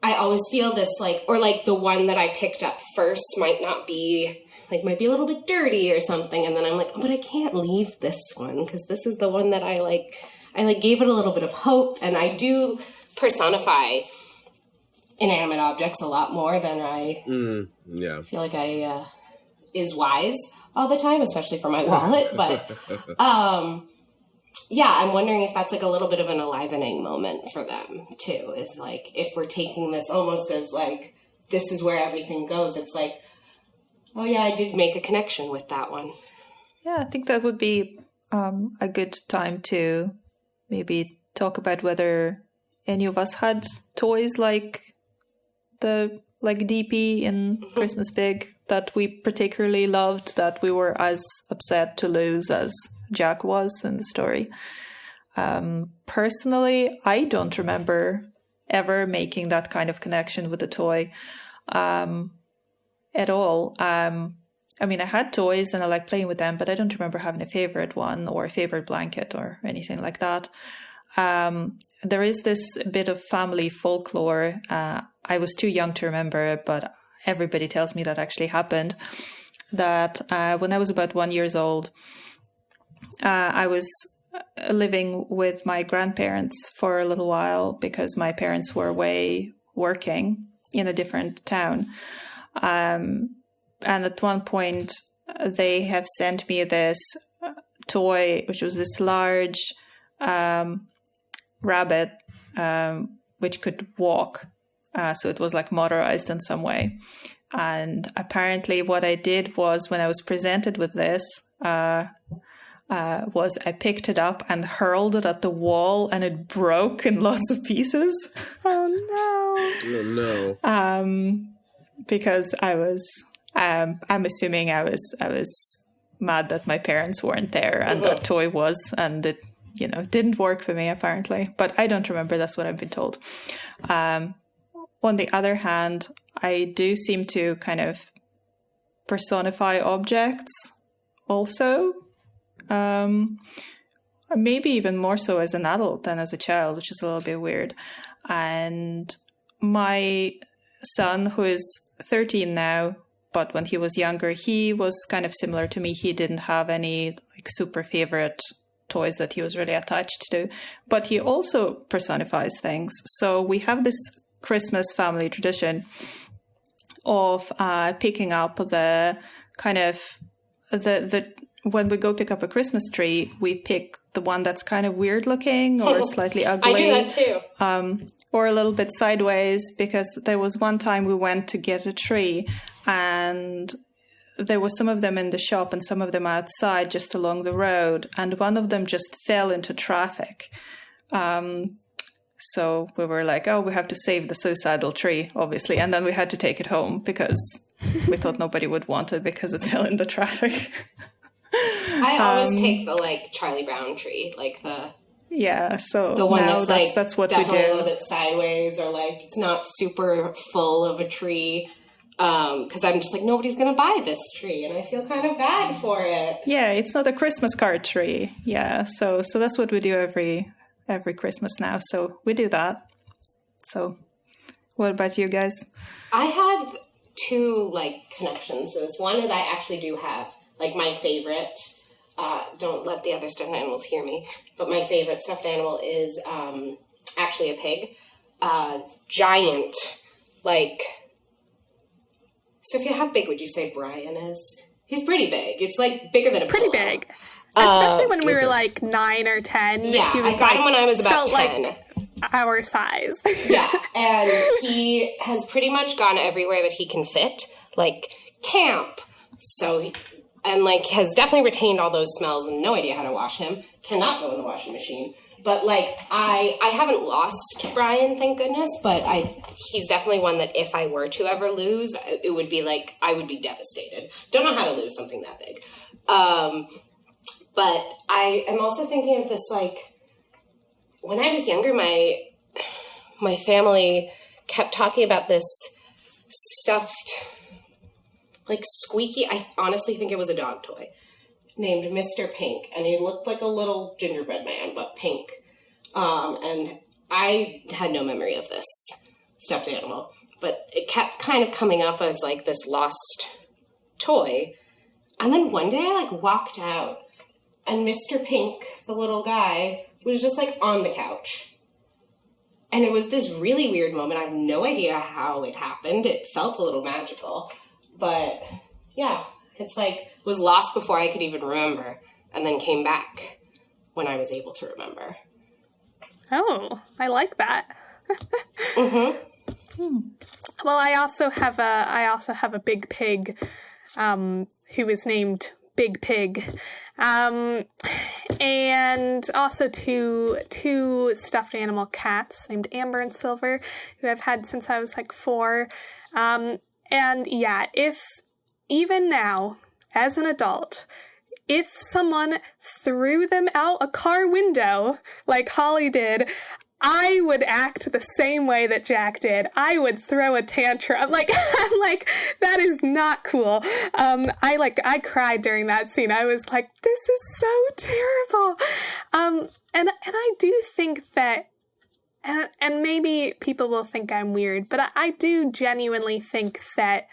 I always feel this like, or like the one that I picked up first might be a little bit dirty or something. And then I'm like, oh, but I can't leave this one because this is the one that I gave it a little bit of hope. And I do personify inanimate objects a lot more than I feel like I is wise all the time, especially for my wallet. But I'm wondering if that's like a little bit of an enlivening moment for them too, is like, if we're taking this almost as like, this is where everything goes, it's like, oh yeah, I did make a connection with that one. Yeah, I think that would be a good time to maybe talk about whether any of us had toys like DP in Christmas Big that we particularly loved, that we were as upset to lose as Jack was in the story. Personally, I don't remember ever making that kind of connection with a toy at all. I mean, I had toys and I liked playing with them, but I don't remember having a favorite one or a favorite blanket or anything like that. There is this bit of family folklore. I was too young to remember, but everybody tells me that actually happened. That when I was about 1 year old, I was living with my grandparents for a little while because my parents were away working in a different town. And at one point, they have sent me this toy, which was this large rabbit, which could walk. So it was like motorized in some way. And apparently what I did was, when I was presented with this, was I picked it up and hurled it at the wall, and it broke in lots of pieces. Oh no. Oh no. Because I was, I'm assuming I was mad that my parents weren't there and that toy was, and it, didn't work for me apparently. But I don't remember. That's what I've been told. On the other hand, I do seem to kind of personify objects also. Maybe even more so as an adult than as a child, which is a little bit weird. And my son, who is 13 now, but when he was younger, he was kind of similar to me. He didn't have any like super favorite toys that he was really attached to, but he also personifies things. So we have this Christmas family tradition of picking up the kind of the when we go pick up a Christmas tree, we pick the one that's kind of weird looking or slightly ugly. I do that too. Or a little bit sideways, because there was one time we went to get a tree and there were some of them in the shop and some of them outside just along the road, and one of them just fell into traffic. So we were like, oh, we have to save the suicidal tree, obviously. And then we had to take it home because we thought nobody would want it because it fell into traffic. I always take the like Charlie Brown tree, like so the one now that's what we definitely do. a little bit sideways, or like it's not super full of a tree. Because I'm just like, nobody's gonna buy this tree, and I feel kind of bad for it. Yeah, it's not a Christmas card tree. Yeah, so that's what we do every Christmas now. So we do that. So what about you guys? I have two like connections to this. One is I actually do have like my favorite. Don't let the other stuffed animals hear me. But my favorite stuffed animal is actually a pig, giant. Like, Sophia, how big would you say Brian is? He's pretty big. It's like bigger than a Pretty pillow. big. Especially when we were like 9 or 10. Yeah, he was I got him when I was about felt 10. Like our size. Yeah, and he has pretty much gone everywhere that he can fit, like camp. And like has definitely retained all those smells and no idea how to wash him. Cannot go in the washing machine. But like I haven't lost Brian, thank goodness. But he's definitely one that if I were to ever lose, it would be like I would be devastated. Don't know how to lose something that big. But I am also thinking of this, like, when I was younger, my family kept talking about this stuffed, like, squeaky, I honestly think it was a dog toy, named Mr. Pink. And he looked like a little gingerbread man, but pink. And I had no memory of this stuffed animal. But it kept kind of coming up as, like, this lost toy. And then one day I, like, walked out. And Mr. Pink, the little guy, was just, like, on the couch. And it was this really weird moment. I have no idea how it happened. It felt a little magical. But, yeah, it's, like, was lost before I could even remember. And then came back when I was able to remember. Oh, I like that. Mm-hmm. Well, I also have a big pig who is named Big Pig. And also two stuffed animal cats named Amber and Silver, who I've had since I was like 4. And yeah, if even now, as an adult, if someone threw them out a car window like Holly did, I would act the same way that Jack did. I would throw a tantrum. I'm like, that is not cool. I cried during that scene. I was like, this is so terrible. And I do think that, and maybe people will think I'm weird, but I do genuinely think that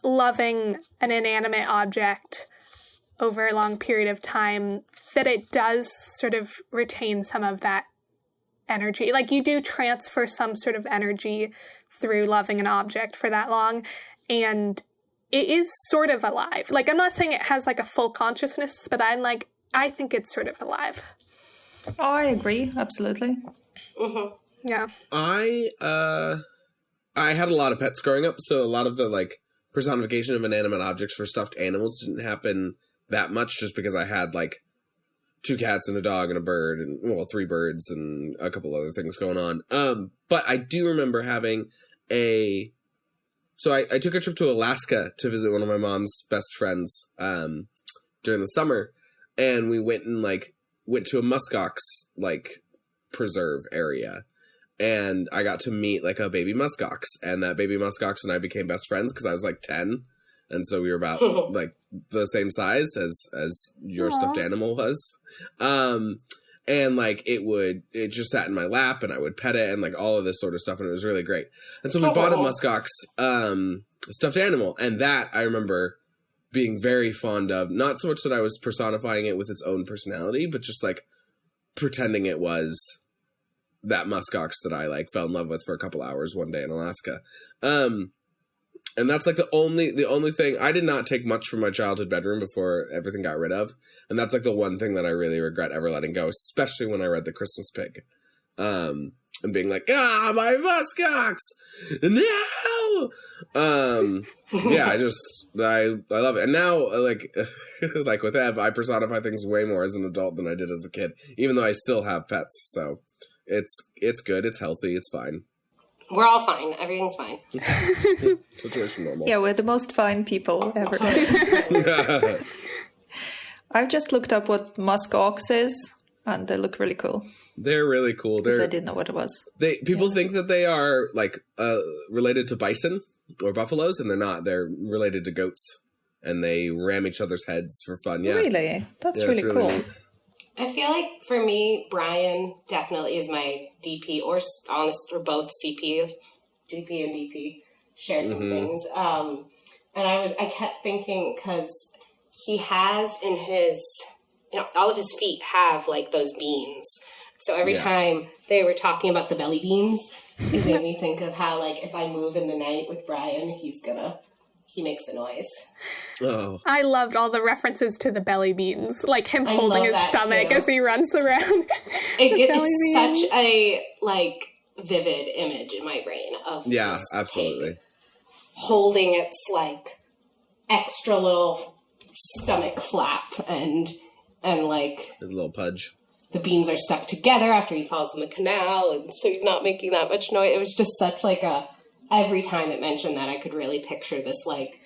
loving an inanimate object over a long period of time, that it does sort of retain some of that energy. Like, you do transfer some sort of energy through loving an object for that long, and it is sort of alive. Like, I'm not saying it has like a full consciousness, but I think it's sort of alive. Oh, I agree, absolutely. Mm-hmm. Yeah. I had a lot of pets growing up, so a lot of the like personification of inanimate objects for stuffed animals didn't happen that much, just because I had like 2 cats and a dog and a bird and, well, 3 birds and a couple other things going on. But I do remember having so I took a trip to Alaska to visit one of my mom's best friends, during the summer, and we went to a muskox, like, preserve area. And I got to meet like a baby muskox, and that baby muskox and I became best friends because I was like 10. And so we were about like the same size as your Aww. stuffed animal was. And like it just sat in my lap and I would pet it and like all of this sort of stuff. And it was really great. And so we bought a muskox stuffed animal. And that I remember being very fond of. Not so much that I was personifying it with its own personality, but just like pretending it was that muskox that I like fell in love with for a couple hours one day in Alaska. And that's like the only thing. I did not take much from my childhood bedroom before everything got rid of. And that's like the one thing that I really regret ever letting go, especially when I read The Christmas Pig. And being like, my muskox! No! Yeah, I love it. And now, like with Ev, I personify things way more as an adult than I did as a kid, even though I still have pets. So it's good, it's healthy, it's fine. We're all fine. Everything's fine. Situation normal. Yeah, we're the most fine people ever. I've just looked up what musk ox is, and they look really cool. They're really cool. I didn't know what it was. People think that they are like related to bison or buffaloes, and they're not. They're related to goats, and they ram each other's heads for fun. Yeah, really, that's really cool. Neat. I feel like for me, Brian definitely is my DP, or both CP. DP and DP share some things. And I kept thinking, because he has in his, all of his feet have like those beans. So every time they were talking about the belly beans, it made me think of how, like, if I move in the night with Brian, he makes a noise. Oh. I loved all the references to the belly beans, like him holding his stomach as he runs around. It's such a, like, vivid image in my brain of this absolutely pig holding its, like, extra little stomach flap and like a little pudge. The beans are stuck together after he falls in the canal, and so he's not making that much noise. It was just such like every time it mentioned that, I could really picture this, like,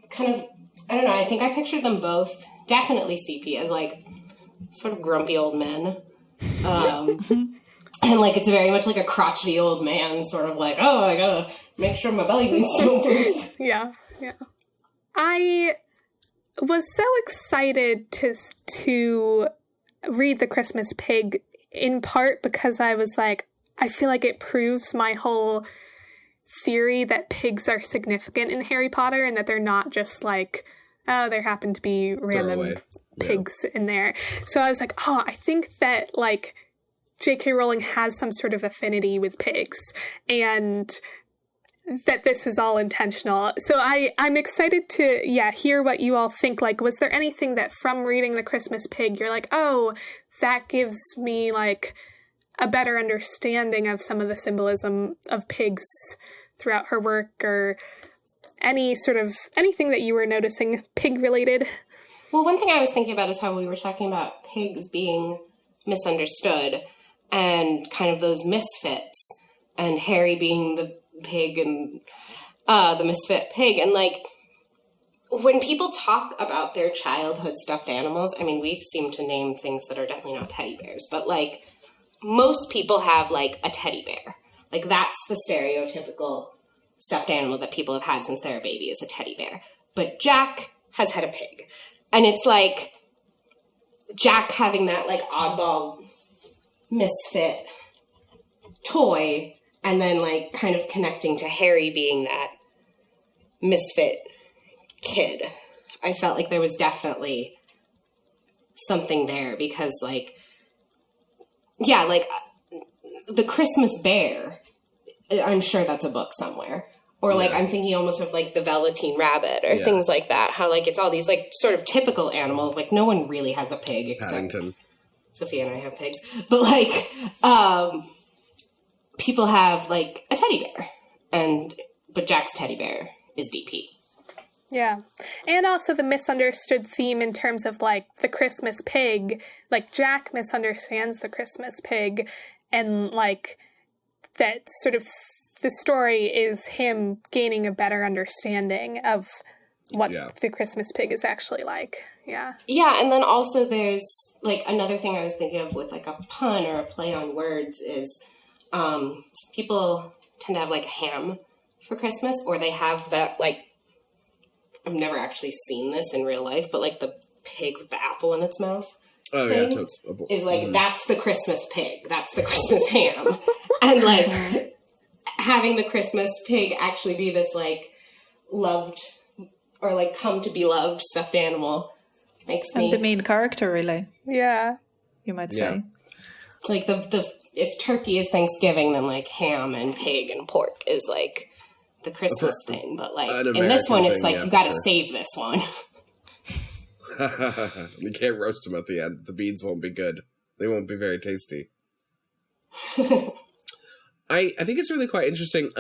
kind of, I don't know, I think I pictured them both, definitely CP, as, like, sort of grumpy old men. And, like, it's very much like a crotchety old man, sort of like, oh, I gotta make sure my belly beans don't move. Yeah. I was so excited to read The Christmas Pig, in part because I was like, I feel like it proves my whole theory that pigs are significant in Harry Potter and that they're not just like, oh, there happen to be random pigs in there. So I was like, oh, I think that, like, J.K. Rowling has some sort of affinity with pigs and that this is all intentional. So I'm excited to, hear what you all think. Like, was there anything that from reading The Christmas Pig, you're like, oh, that gives me, like, a better understanding of some of the symbolism of pigs throughout her work, or anything that you were noticing pig related? Well, one thing I was thinking about is how we were talking about pigs being misunderstood and kind of those misfits, and Harry being the pig and the misfit pig. And, like, when people talk about their childhood stuffed animals, I mean, we've seemed to name things that are definitely not teddy bears, but, like, most people have, like, a teddy bear. Like, that's the stereotypical stuffed animal that people have had since they're a baby, is a teddy bear. But Jack has had a pig. And it's, like, Jack having that, like, oddball misfit toy, and then, like, kind of connecting to Harry being that misfit kid. I felt like there was definitely something there because, like, the Christmas Bear, I'm sure that's a book somewhere. Or, like, I'm thinking almost of, like, the Velveteen Rabbit or things like that. How, like, it's all these, like, sort of typical animals. Like, no one really has a pig except Paddington. Sophia and I have pigs. But, like, people have, like, a teddy bear. But Jack's teddy bear is DP. Yeah. And also the misunderstood theme in terms of, like, the Christmas pig. Like, Jack misunderstands the Christmas pig, and, like, that sort of the story is him gaining a better understanding of what the Christmas pig is actually like. Yeah. Yeah, and then also there's, like, another thing I was thinking of with, like, a pun or a play on words is people tend to have, like, ham for Christmas, or they have that, like, I've never actually seen this in real life, but, like, the pig with the apple in its mouth. Oh, yeah, totes. Is, like, that's the Christmas pig. That's the Christmas ham. And, like, having the Christmas pig actually be this, like, loved or, like, come to be loved stuffed animal makes me... And the main character, really. Yeah. You might say. Like, if turkey is Thanksgiving, then, like, ham and pig and pork is, like, the Christmas thing, but like An in this American one, it's thing, like yeah, you got to for sure. save this one. You can't roast them at the end. The beans won't be good. They won't be very tasty. I think it's really quite interesting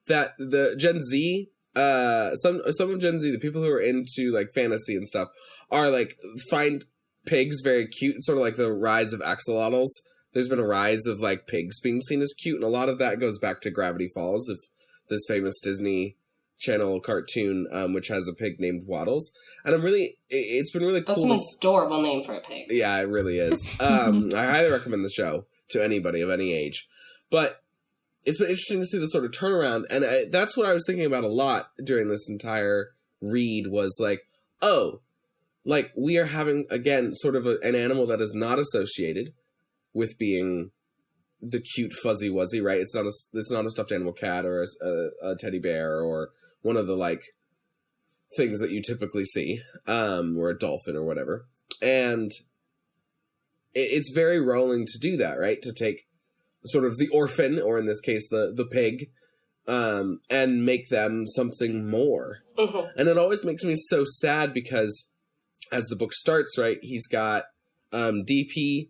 that the Gen Z, some of Gen Z, the people who are into like fantasy and stuff, are like find pigs very cute. It's sort of like the rise of axolotls. There's been a rise of like pigs being seen as cute, and a lot of that goes back to Gravity Falls, of this famous Disney Channel cartoon, which has a pig named Waddles. And it's been really cool. That's an adorable name for a pig. Yeah, it really is. I highly recommend the show to anybody of any age. But it's been interesting to see the sort of turnaround, and that's what I was thinking about a lot during this entire read, was like, oh, like we are having, again, sort of an animal that is not associated with being the cute fuzzy wuzzy, right? It's not a stuffed animal cat or a teddy bear or one of the like things that you typically see, or a dolphin or whatever. And it's very Rowling to do that, right? To take sort of the orphan, or in this case the pig, and make them something more. Mm-hmm. And it always makes me so sad because as the book starts, right, he's got DP,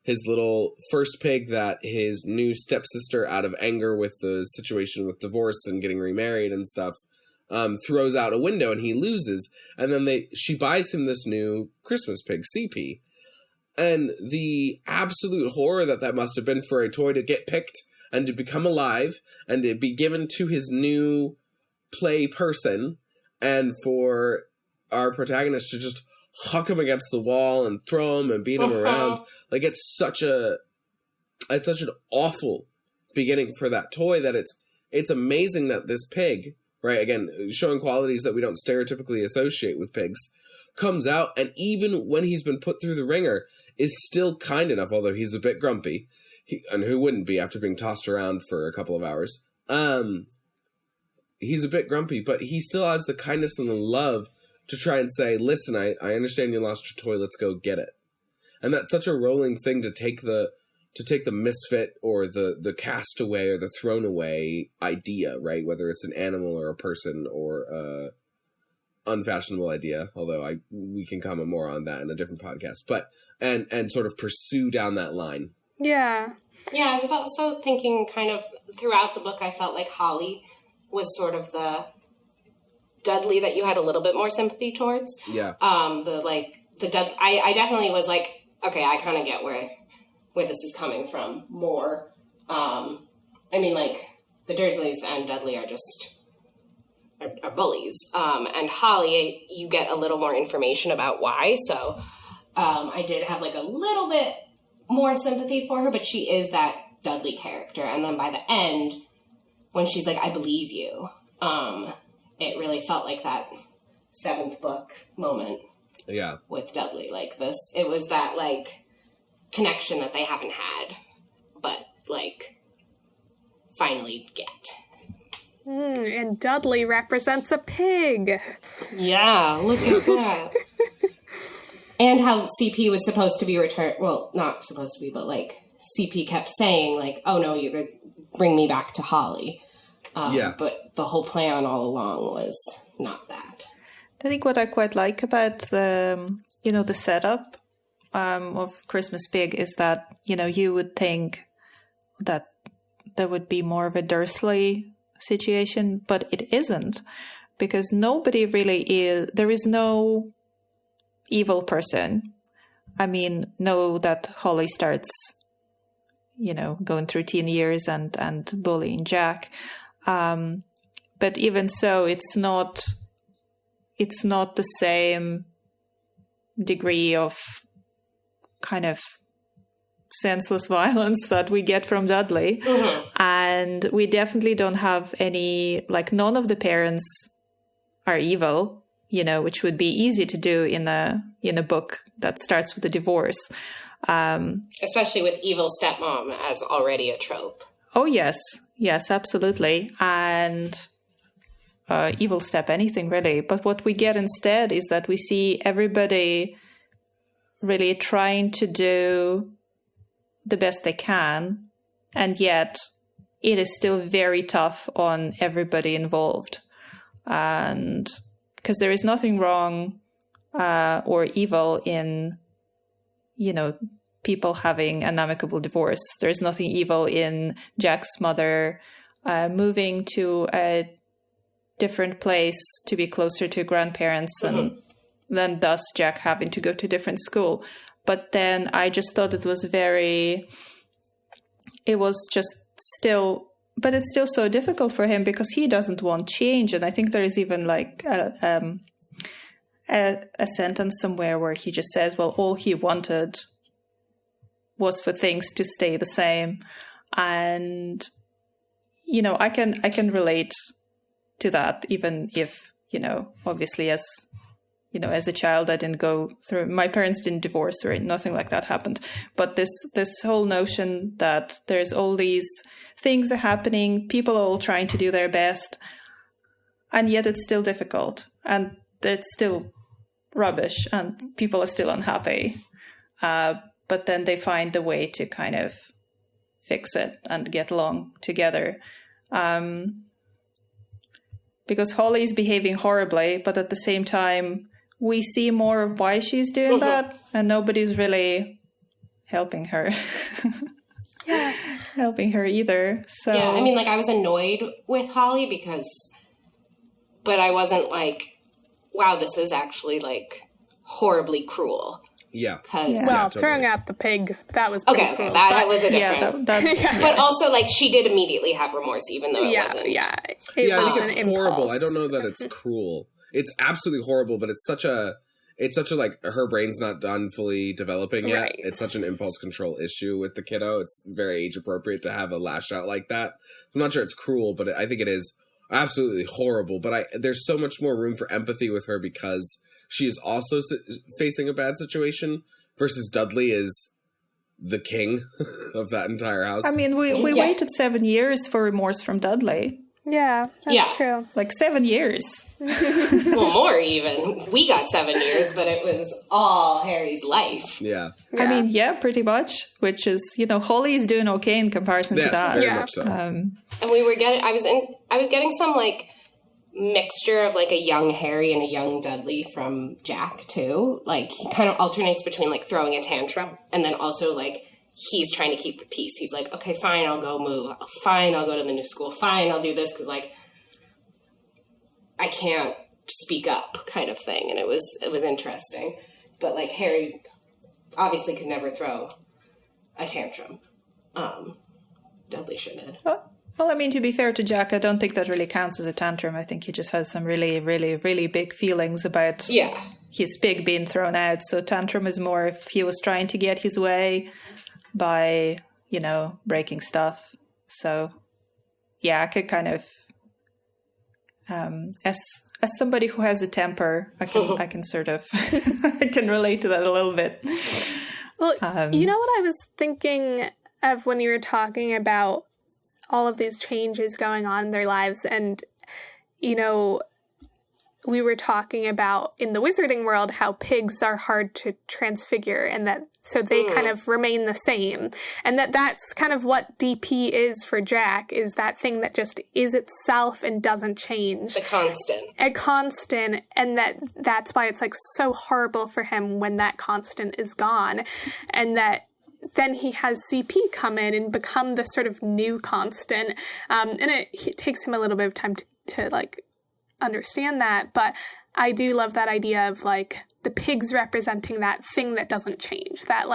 his little first pig that his new stepsister, out of anger with the situation with divorce and getting remarried and stuff, throws out a window, and he loses. And then she buys him this new Christmas pig, CP. And the absolute horror that must have been for a toy to get picked and to become alive and to be given to his new play person, and for our protagonist to just huck him against the wall and throw him and beat him around. Like, it's such an awful beginning for that toy, that it's amazing that this pig, right, again, showing qualities that we don't stereotypically associate with pigs, comes out, and even when he's been put through the ringer, is still kind enough, although he's a bit grumpy, and who wouldn't be after being tossed around for a couple of hours. He's a bit grumpy, but he still has the kindness and the love to try and say, listen, I understand you lost your toy, let's go get it. And that's such a Rowling thing, to take the misfit or the castaway or the thrown away idea, right? Whether it's an animal or a person or a unfashionable idea, although we can comment more on that in a different podcast, but and sort of pursue down that line. Yeah. Yeah, I was also thinking kind of throughout the book, I felt like Holly was sort of the Dudley that you had a little bit more sympathy towards. Yeah. I definitely was like, okay, I kind of get where this is coming from more. I mean, like, the Dursleys and Dudley are just are bullies. And Holly, you get a little more information about why. So I did have like a little bit more sympathy for her, but she is that Dudley character. And then by the end, when she's like, I believe you, it really felt like that 7th book moment. Yeah. With Dudley. Like this, it was that like connection that they haven't had, but like finally get. And Dudley represents a pig. Yeah, look at that. And how CP was supposed to be returned. Well, not supposed to be, but like CP kept saying like, oh no, you're going to bring me back to Holly. But the whole plan all along was not that. I think what I quite like about the setup of Christmas Pig is that, you would think that there would be more of a Dursley situation, but it isn't, because nobody really is. There is no evil person. I mean, know that Holly starts, going through teen years and bullying Jack. But even so, it's not the same degree of kind of senseless violence that we get from Dudley. Mm-hmm. And we definitely don't have any, like, none of the parents are evil, which would be easy to do in a book that starts with a divorce. Especially with evil stepmom as already a trope. Oh, yes. Yes, absolutely. And evil step anything, really. But what we get instead is that we see everybody really trying to do the best they can, and yet it is still very tough on everybody involved. And because there is nothing wrong or evil in, people having an amicable divorce. There's nothing evil in Jack's mother moving to a different place to be closer to grandparents, and then thus Jack having to go to a different school. But then I just thought it was but it's still so difficult for him because he doesn't want change. And I think there is even like a sentence somewhere where he just says, well, all he wanted was for things to stay the same. And, I can relate to that, even if, obviously as a child, I didn't go through, my parents didn't divorce or nothing like that happened. But this whole notion that there's all these things are happening, people are all trying to do their best, and yet it's still difficult, and it's still rubbish, and people are still unhappy. But then they find the way to kind of fix it and get along together. Because Holly's behaving horribly, but at the same time, we see more of why she's doing that, and nobody's really helping her. Helping her either. So yeah, I mean, I was annoyed with Holly but I wasn't like, wow, this is actually horribly cruel. Yeah. Well, throwing out the pig, that was pretty okay, cool. that was a different. Yeah, but also, she did immediately have remorse, even though it wasn't. Yeah, I think it's horrible. I don't know that it's cruel. It's absolutely horrible, but it's such a her brain's not done fully developing yet. Right. It's such an impulse control issue with the kiddo. It's very age appropriate to have a lash out like that. I'm not sure it's cruel, but I think it is absolutely horrible. But there's so much more room for empathy with her because she is also facing a bad situation versus Dudley is the king of that entire house. I mean, we waited 7 years for remorse from Dudley. Yeah, that's true. 7 years. Well, more even. We got 7 years, but it was all Harry's life. Yeah. I mean, pretty much. Which is, Holly's doing okay in comparison to that. Very much so. And we were I was getting some mixture of a young Harry and a young Dudley from Jack too. He kind of alternates between throwing a tantrum and then also he's trying to keep the peace. He's like, okay, fine, I'll go move. Fine, I'll go to the new school. Fine, I'll do this because I can't speak up kind of thing. And it was interesting. But Harry obviously could never throw a tantrum. Dudley should have. Well, I mean, to be fair to Jack, I don't think that really counts as a tantrum. I think he just has some really, really, really big feelings about his pig being thrown out. So tantrum is more if he was trying to get his way by, breaking stuff. So, yeah, I could kind of, as somebody who has a temper, I can sort of, I can relate to that a little bit. Well, you know what I was thinking of when you were talking about all of these changes going on in their lives, and we were talking about in the wizarding world how pigs are hard to transfigure, and that so they kind of remain the same, and that's kind of what DP is for Jack, is that thing that just is itself and doesn't change, a constant, and that's why it's so horrible for him when that constant is gone, and that then he has CP come in and become this sort of new constant. And it takes him a little bit of time to understand that. But I do love that idea of the pigs representing that thing that doesn't change, that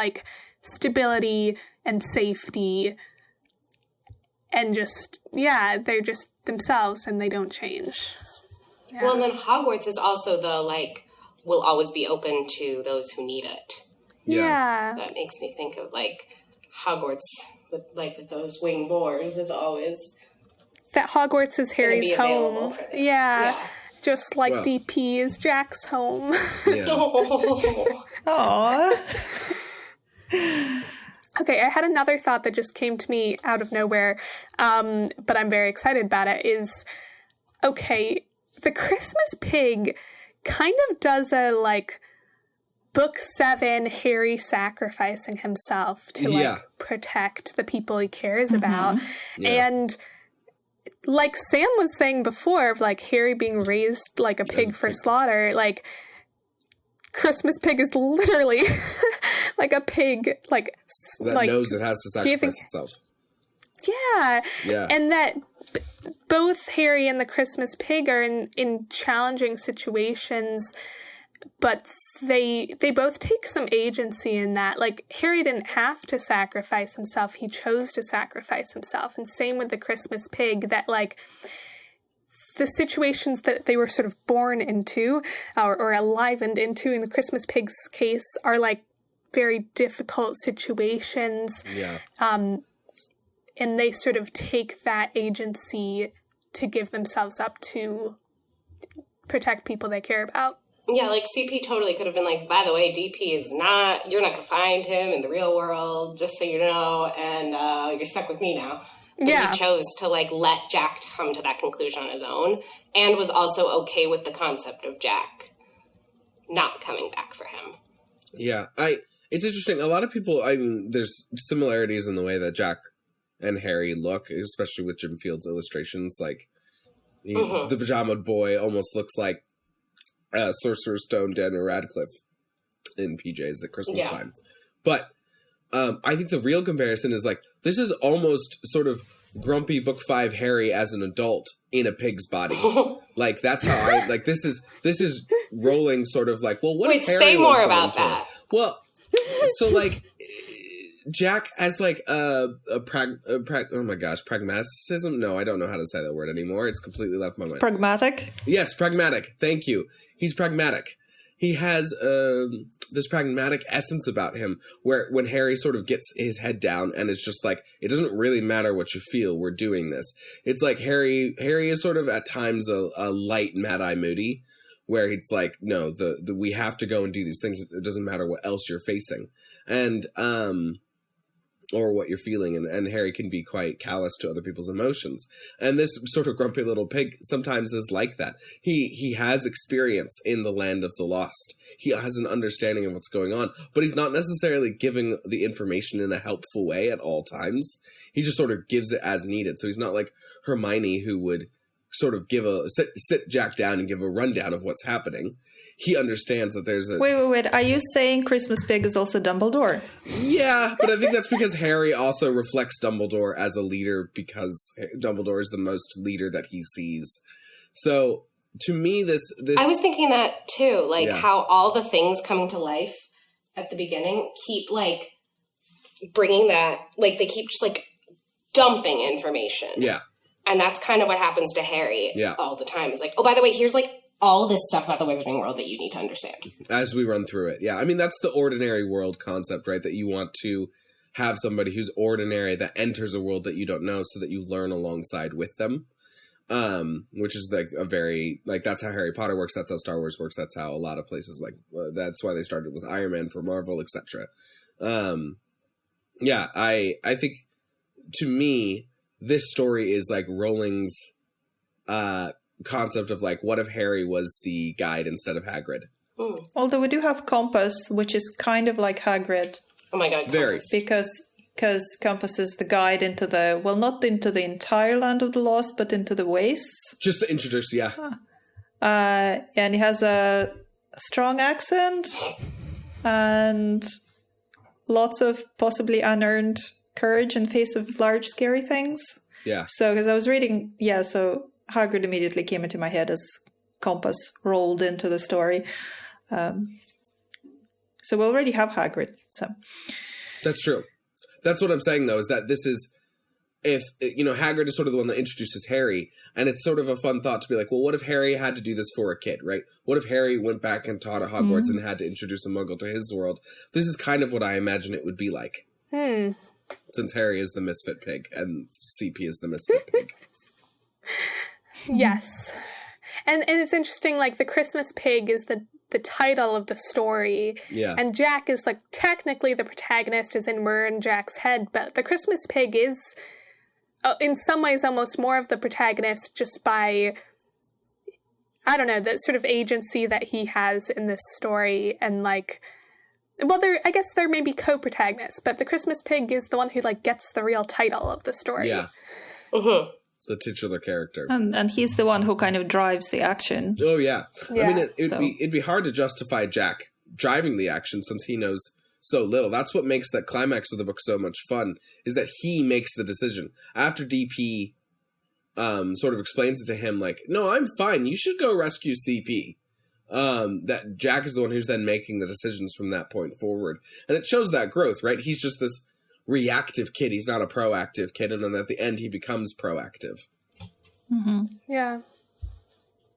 stability and safety, and just, they're just themselves and they don't change. Yeah. Well, and then Hogwarts is also the will always be open to those who need it. Yeah. That makes me think of Hogwarts with those winged boars is always that Hogwarts is Harry's home. Yeah. Just DP is Jack's home. Yeah. Aww. Okay, I had another thought that just came to me out of nowhere, but I'm very excited about it, is, okay, the Christmas pig kind of does a book 7, Harry sacrificing himself to like protect the people he cares about. Yeah. And like Sam was saying before, of like Harry being raised like a pig for slaughter, like Christmas Pig is literally like a pig, like that like knows it has to sacrifice itself. Yeah. Yeah. And that both Harry and the Christmas Pig are in challenging situations, but they both take some agency in that. Like, Harry didn't have to sacrifice himself. He chose to sacrifice himself. And same with the Christmas Pig, that, like, the situations that they were sort of born into or enlivened into in the Christmas Pig's case are, like, very difficult situations. Yeah. And they sort of take that agency to give themselves up to protect people they care about. Yeah, like CP totally could have been like, by the way, DP is not, you're not going to find him in the real world, just so you know, and you're stuck with me now. But he chose to like let Jack come to that conclusion on his own, and was also okay with the concept of Jack not coming back for him. Yeah, it's interesting. A lot of people, I mean, there's similarities in the way that Jack and Harry look, especially with Jim Field's illustrations. Like, the pajama boy almost looks like Sorcerer's Stone Daniel Radcliffe in PJs at Christmas time. But I think the real comparison is like, this is almost sort of grumpy Book 5 Harry as an adult in a pig's body. Like, that's how I, like, this is Rowling sort of like, well, what if Harry say was more about mentor? that. Well, so like, Jack as like oh my gosh, pragmaticism? No, I don't know how to say that word anymore. It's completely left my mind. Pragmatic? Yes, pragmatic. Thank you. He's pragmatic. He has this pragmatic essence about him where when Harry sort of gets his head down and it's just like, it doesn't really matter what you feel, we're doing this. It's like Harry is sort of at times a light Mad-Eye Moody, where he's like, no, the we have to go and do these things. It doesn't matter what else you're facing. And or what you're feeling, and Harry can be quite callous to other people's emotions. And this sort of grumpy little pig sometimes is like that. He has experience in the land of the lost. He has an understanding of what's going on, but he's not necessarily giving the information in a helpful way at all times. He just sort of gives it as needed. So he's not like Hermione, who would sort of give sit Jack down and give a rundown of what's happening. He understands that there's a... Wait. Are you saying Christmas Pig is also Dumbledore? Yeah, but I think that's because Harry also reflects Dumbledore as a leader, because Dumbledore is the most leader that he sees. So, to me, this... I was thinking that, too. Like, how all the things coming to life at the beginning keep, like, bringing that... Like, they keep just, like, dumping information. Yeah. And that's kind of what happens to Harry all the time. It's like, oh, by the way, here's, like, all this stuff about the Wizarding World that you need to understand. As we run through it. Yeah, I mean, that's the ordinary world concept, right? That you want to have somebody who's ordinary that enters a world that you don't know so that you learn alongside with them. Which is like a very, like, that's how Harry Potter works. That's how Star Wars works. That's how a lot of places, like, that's why they started with Iron Man for Marvel, etc. Yeah, I think, to me, this story is like Rowling's concept of like, what if Harry was the guide instead of Hagrid? Although we do have Compass, which is kind of like Hagrid. Oh my god, very. Because Compass is the guide into the, well, not into the entire Land of the Lost, but into the Wastes. Just to introduce, and he has a strong accent and lots of possibly unearned courage in face of large, scary things. Yeah. So, because I was reading, so Hagrid immediately came into my head as Compass rolled into the story. So we already have Hagrid. So that's true. That's what I'm saying, though, is that this is, if, you know, Hagrid is sort of the one that introduces Harry, and it's sort of a fun thought to be like, well, what if Harry had to do this for a kid, right? What if Harry went back and taught at Hogwarts and had to introduce a Muggle to his world? This is kind of what I imagine it would be like. Since Harry is the Misfit Pig, and CP is the Misfit Pig. Yes. And it's interesting, like, the Christmas Pig is the title of the story. Yeah. And Jack is, like, technically the protagonist, as in we're in Jack's head, but the Christmas Pig is, in some ways, almost more of the protagonist just by, I don't know, the sort of agency that he has in this story, and, like, well, I guess they're maybe co-protagonists, but the Christmas pig is the one who like gets the real title of the story. Yeah. Mm-hmm. The titular character. And he's the one who kind of drives the action. Oh, yeah. Yeah. I mean, it'd be hard to justify Jack driving the action since he knows so little. That's what makes that climax of the book so much fun, is that he makes the decision. After DP sort of explains it to him, like, no, I'm fine. You should go rescue CP. That Jack is the one who's then making the decisions from that point forward. And it shows that growth, right? He's just this reactive kid. He's not a proactive kid. And then at the end, he becomes proactive. Mm-hmm. Yeah.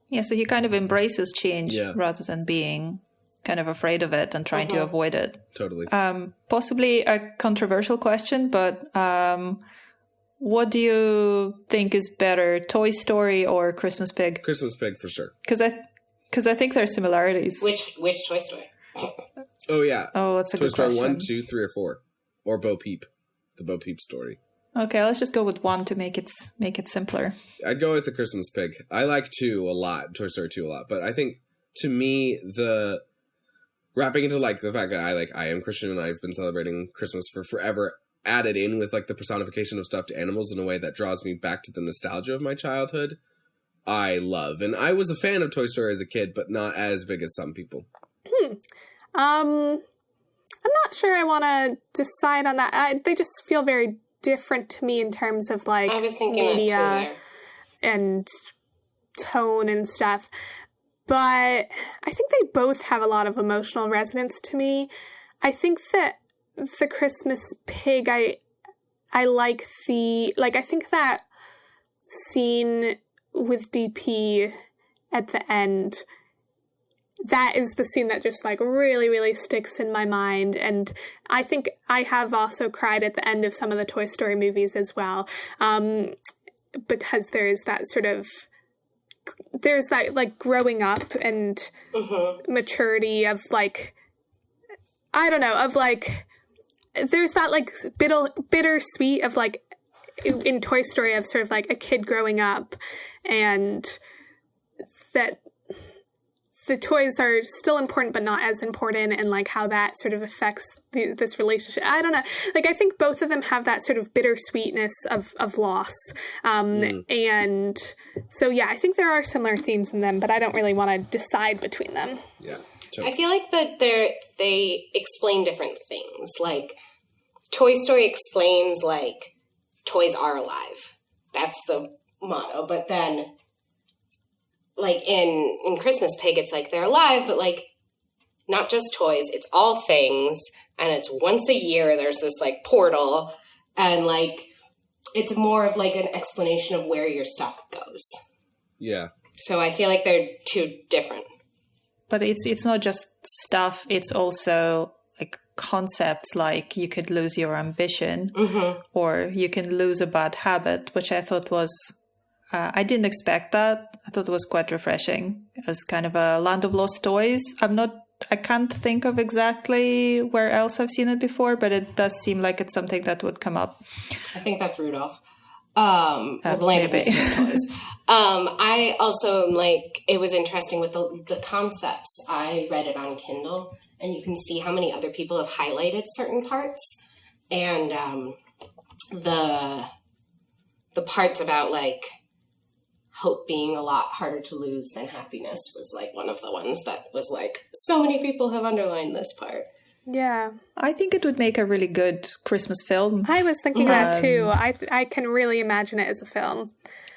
Yeah, so he kind of embraces change rather than being kind of afraid of it and trying to avoid it. Totally. Possibly a controversial question, but what do you think is better, Toy Story or Christmas Pig? Christmas Pig, for sure. Because I think there are similarities. Which Toy Story? Oh, yeah. Oh, that's a Toy good Story question. 1, 2, 3, or 4. Or Bo Peep. The Bo Peep story. Okay, let's just go with 1 to make it simpler. I'd go with the Christmas Pig. I like 2 a lot, Toy Story 2 a lot, but I think, to me, the wrapping into, like, the fact that I am Christian and I've been celebrating Christmas for forever, added in with, like, the personification of stuffed animals in a way that draws me back to the nostalgia of my childhood, I love. And I was a fan of Toy Story as a kid, but not as big as some people. I'm not sure I want to decide on that. They just feel very different to me in terms of, like, I was thinking media and tone and stuff. But I think they both have a lot of emotional resonance to me. I think that the Christmas Pig, I like I think that scene with DP at the end, that is the scene that just, like, really, really sticks in my mind. And I think I have also cried at the end of some of the Toy Story movies as well, because there's that sort of, there's that, like, growing up and maturity of, like, I don't know, of, like, there's that, like, bittersweet of, like, in Toy Story of sort of, like, a kid growing up, and that the toys are still important, but not as important, and, like, how that sort of affects this relationship. I don't know. Like, I think both of them have that sort of bittersweetness of loss. And so, yeah, I think there are similar themes in them, but I don't really want to decide between them. Yeah. I feel like that they explain different things. Like, Toy Story explains, like, toys are alive. That's the motto. But then, like, in Christmas Pig, it's like they're alive, but, like, not just toys. It's all things. And it's once a year there's this, like, portal. And, like, it's more of, like, an explanation of where your stuff goes. Yeah. So I feel like they're two different. But it's not just stuff, it's also, like, concepts, like you could lose your ambition or you can lose a bad habit, which I thought was, I didn't expect that. I thought it was quite refreshing. It was kind of a land of lost toys. I can't think of exactly where else I've seen it before, but it does seem like it's something that would come up. I think that's Rudolph. With Land of Misfit Toys. I also, like, it was interesting with the concepts. I read it on Kindle, and you can see how many other people have highlighted certain parts. And the parts about, like, hope being a lot harder to lose than happiness was, like, one of the ones that was, like, so many people have underlined this part. Yeah. I think it would make a really good Christmas film. I was thinking that too. I can really imagine it as a film.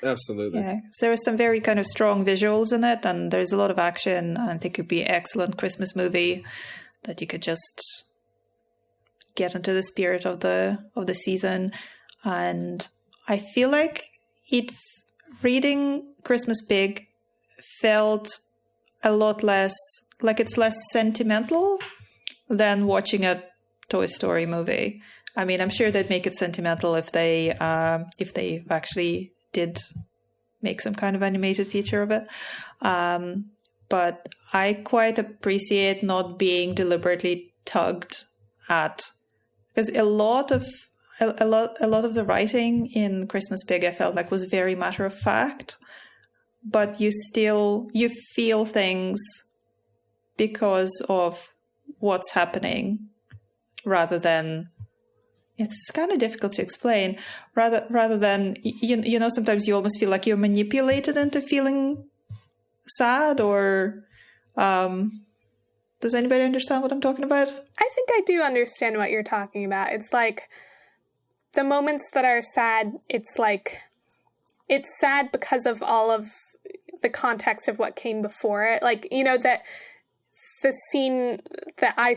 Absolutely. Yeah, so there are some very kind of strong visuals in it, and there's a lot of action. I think it would be an excellent Christmas movie that you could just get into the spirit of the season. And I feel like reading Christmas Pig felt a lot less, like it's less sentimental than watching a Toy Story movie. I mean, I'm sure they'd make it sentimental if they actually did make some kind of animated feature of it. But I quite appreciate not being deliberately tugged at, because a lot of the writing in Christmas Pig I felt like was very matter of fact, but you feel things because of what's happening, rather than, it's kind of difficult to explain, rather than, you know, sometimes you almost feel like you're manipulated into feeling sad, or does anybody understand what I'm talking about? I think I do understand what you're talking about. It's like the moments that are sad, it's like, it's sad because of all of the context of what came before it. Like, you know, that the scene that I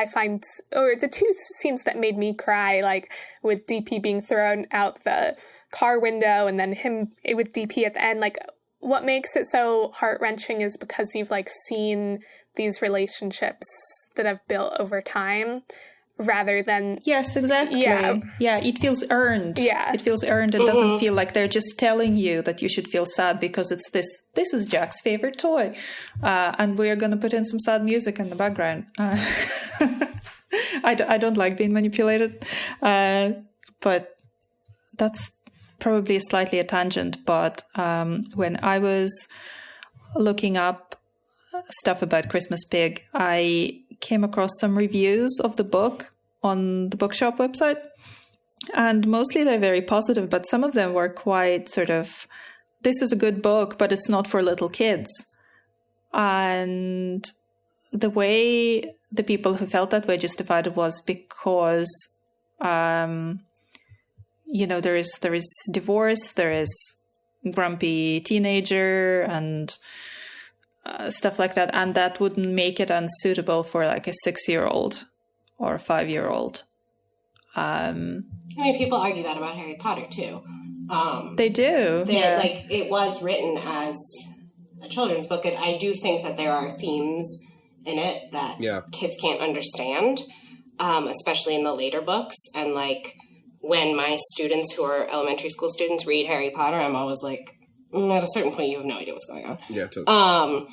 find, or the two scenes that made me cry, like with DP being thrown out the car window and then him with DP at the end, like what makes it so heart-wrenching is because you've like seen these relationships that have built over time, rather than... Yes, exactly. Yeah, it feels earned. Yeah. It feels earned. It doesn't feel like they're just telling you that you should feel sad because it's this is Jack's favorite toy. And we're going to put in some sad music in the background. I don't like being manipulated. But that's probably slightly a tangent. But when I was looking up stuff about Christmas Pig, I came across some reviews of the book on the bookshop website, and mostly they're very positive, but some of them were quite sort of, this is a good book, but it's not for little kids. And the way the people who felt that way justified it was because, you know, there is divorce, there is grumpy teenager and stuff like that, and that would make it unsuitable for like a 6-year-old or a 5-year-old. I mean, people argue that about Harry Potter too. They do. Like, it was written as a children's book, and I do think that there are themes in it that kids can't understand, especially in the later books. And like, when my students who are elementary school students read Harry Potter, I'm always like, at a certain point, you have no idea what's going on. Yeah, totally.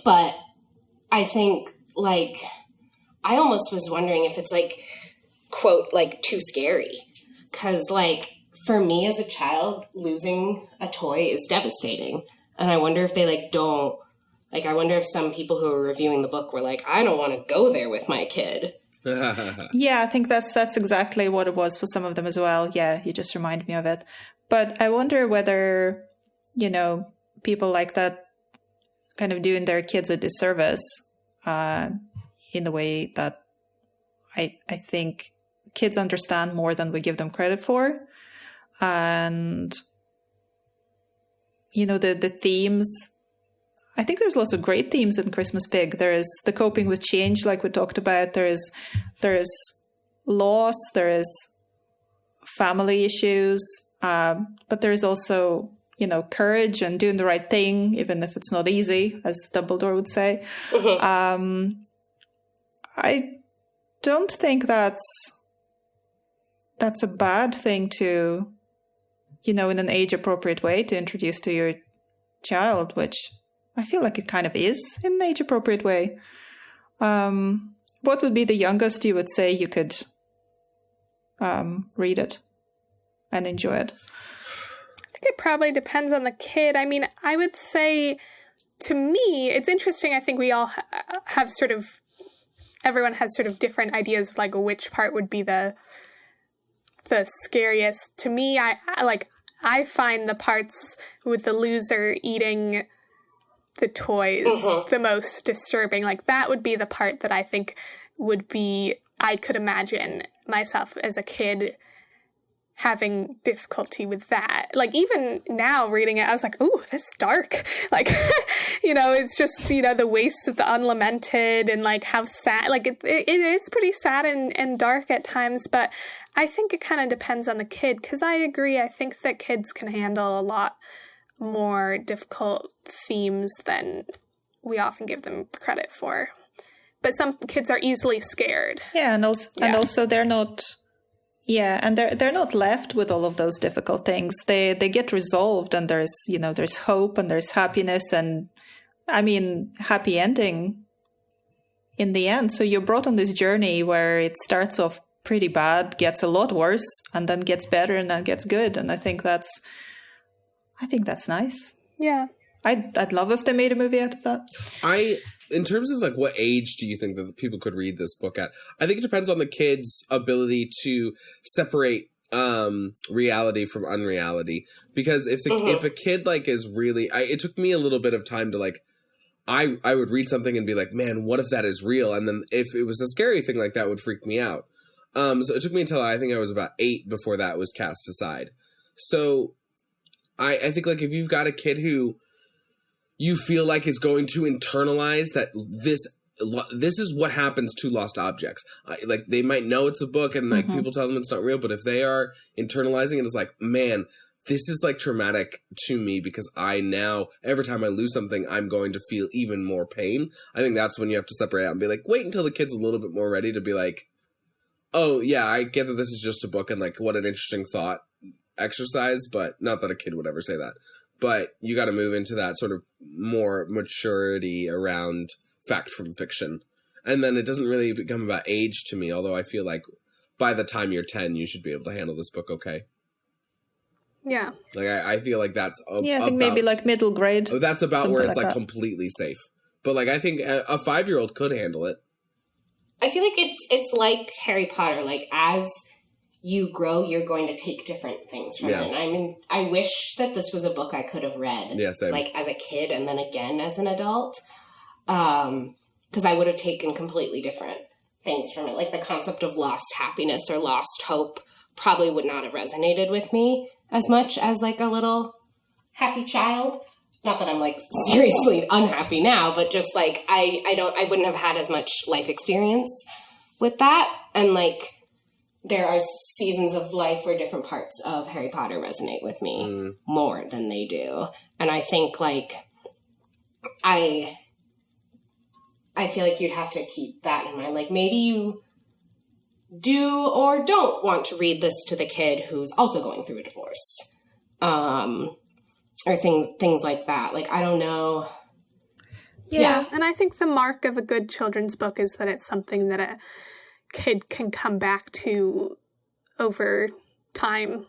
But I think, like, I almost was wondering if it's, like, quote, like, too scary. Because, like, for me as a child, losing a toy is devastating. And I wonder if they, like, don't... Like, I wonder if some people who are reviewing the book were like, I don't want to go there with my kid. Yeah, I think that's exactly what it was for some of them as well. Yeah, you just remind me of it. But I wonder whether, you know, people like that kind of doing their kids a disservice in the way that I think kids understand more than we give them credit for. And, you know, the themes, I think there's lots of great themes in Christmas Pig. There is the coping with change, like we talked about. There is loss, there is family issues, but there is also, you know, courage and doing the right thing, even if it's not easy, as Dumbledore would say. I don't think that's a bad thing to, you know, in an age-appropriate way to introduce to your child, which I feel like it kind of is in an age-appropriate way. What would be the youngest you would say you could read it and enjoy it? It probably depends on the kid. I mean, I would say, to me, it's interesting. I think we all have sort of, everyone has sort of different ideas of like which part would be the scariest. To me, I find the parts with the loser eating the toys the most disturbing. Like, that would be the part that I think would be, I could imagine myself as a kid having difficulty with that. Like, even now reading it, I was like, ooh, that's dark. Like, you know, it's just, you know, the waste of the unlamented and like how sad, like it is pretty sad and dark at times, but I think it kind of depends on the kid, because I agree, I think that kids can handle a lot more difficult themes than we often give them credit for. But some kids are easily scared. Yeah, and also they're not... Yeah, and they're not left with all of those difficult things. They get resolved, and there's hope and there's happiness, and I mean happy ending in the end. So you're brought on this journey where it starts off pretty bad, gets a lot worse, and then gets better, and then gets good. And I think that's nice. Yeah. I'd love if they made a movie out of that. I in terms of like what age do you think that people could read this book at? I think it depends on the kid's ability to separate reality from unreality. Because if a kid like is really, it took me a little bit of time to like, I would read something and be like, man, what if that is real? And then if it was a scary thing like that would freak me out. So it took me until I think I was about 8 before that was cast aside. So I think like if you've got a kid who you feel like is going to internalize that this is what happens to lost objects. Like they might know it's a book and like people tell them it's not real, but if they are internalizing it, it's like, man, this is like traumatic to me because I now, every time I lose something, I'm going to feel even more pain. I think that's when you have to separate out and be like, wait until the kid's a little bit more ready to be like, oh yeah, I get that this is just a book and like what an interesting thought exercise, but not that a kid would ever say that. But you got to move into that sort of more maturity around fact from fiction. And then it doesn't really become about age to me, although I feel like by the time you're 10, you should be able to handle this book okay. Yeah. Like, I feel like that's I think maybe like middle grade. That's about where it's like that. completely safe. But like, I think a 5-year-old could handle it. I feel like it's like Harry Potter. Like, as you grow, you're going to take different things from it. And I mean, I wish that this was a book I could have read. Yeah, same. Like, as a kid and then again as an adult. Because I would have taken completely different things from it. Like, the concept of lost happiness or lost hope probably would not have resonated with me as much as, like, a little happy child. Not that I'm, like, seriously unhappy now, but just, like, I wouldn't have had as much life experience with that. And, like, there are seasons of life where different parts of Harry Potter resonate with me more than they do. And I think, like, I feel like you'd have to keep that in mind. Like, maybe you do or don't want to read this to the kid who's also going through a divorce. Or things like that. Like, I don't know. Yeah. And I think the mark of a good children's book is that it's something that a kid can come back to over time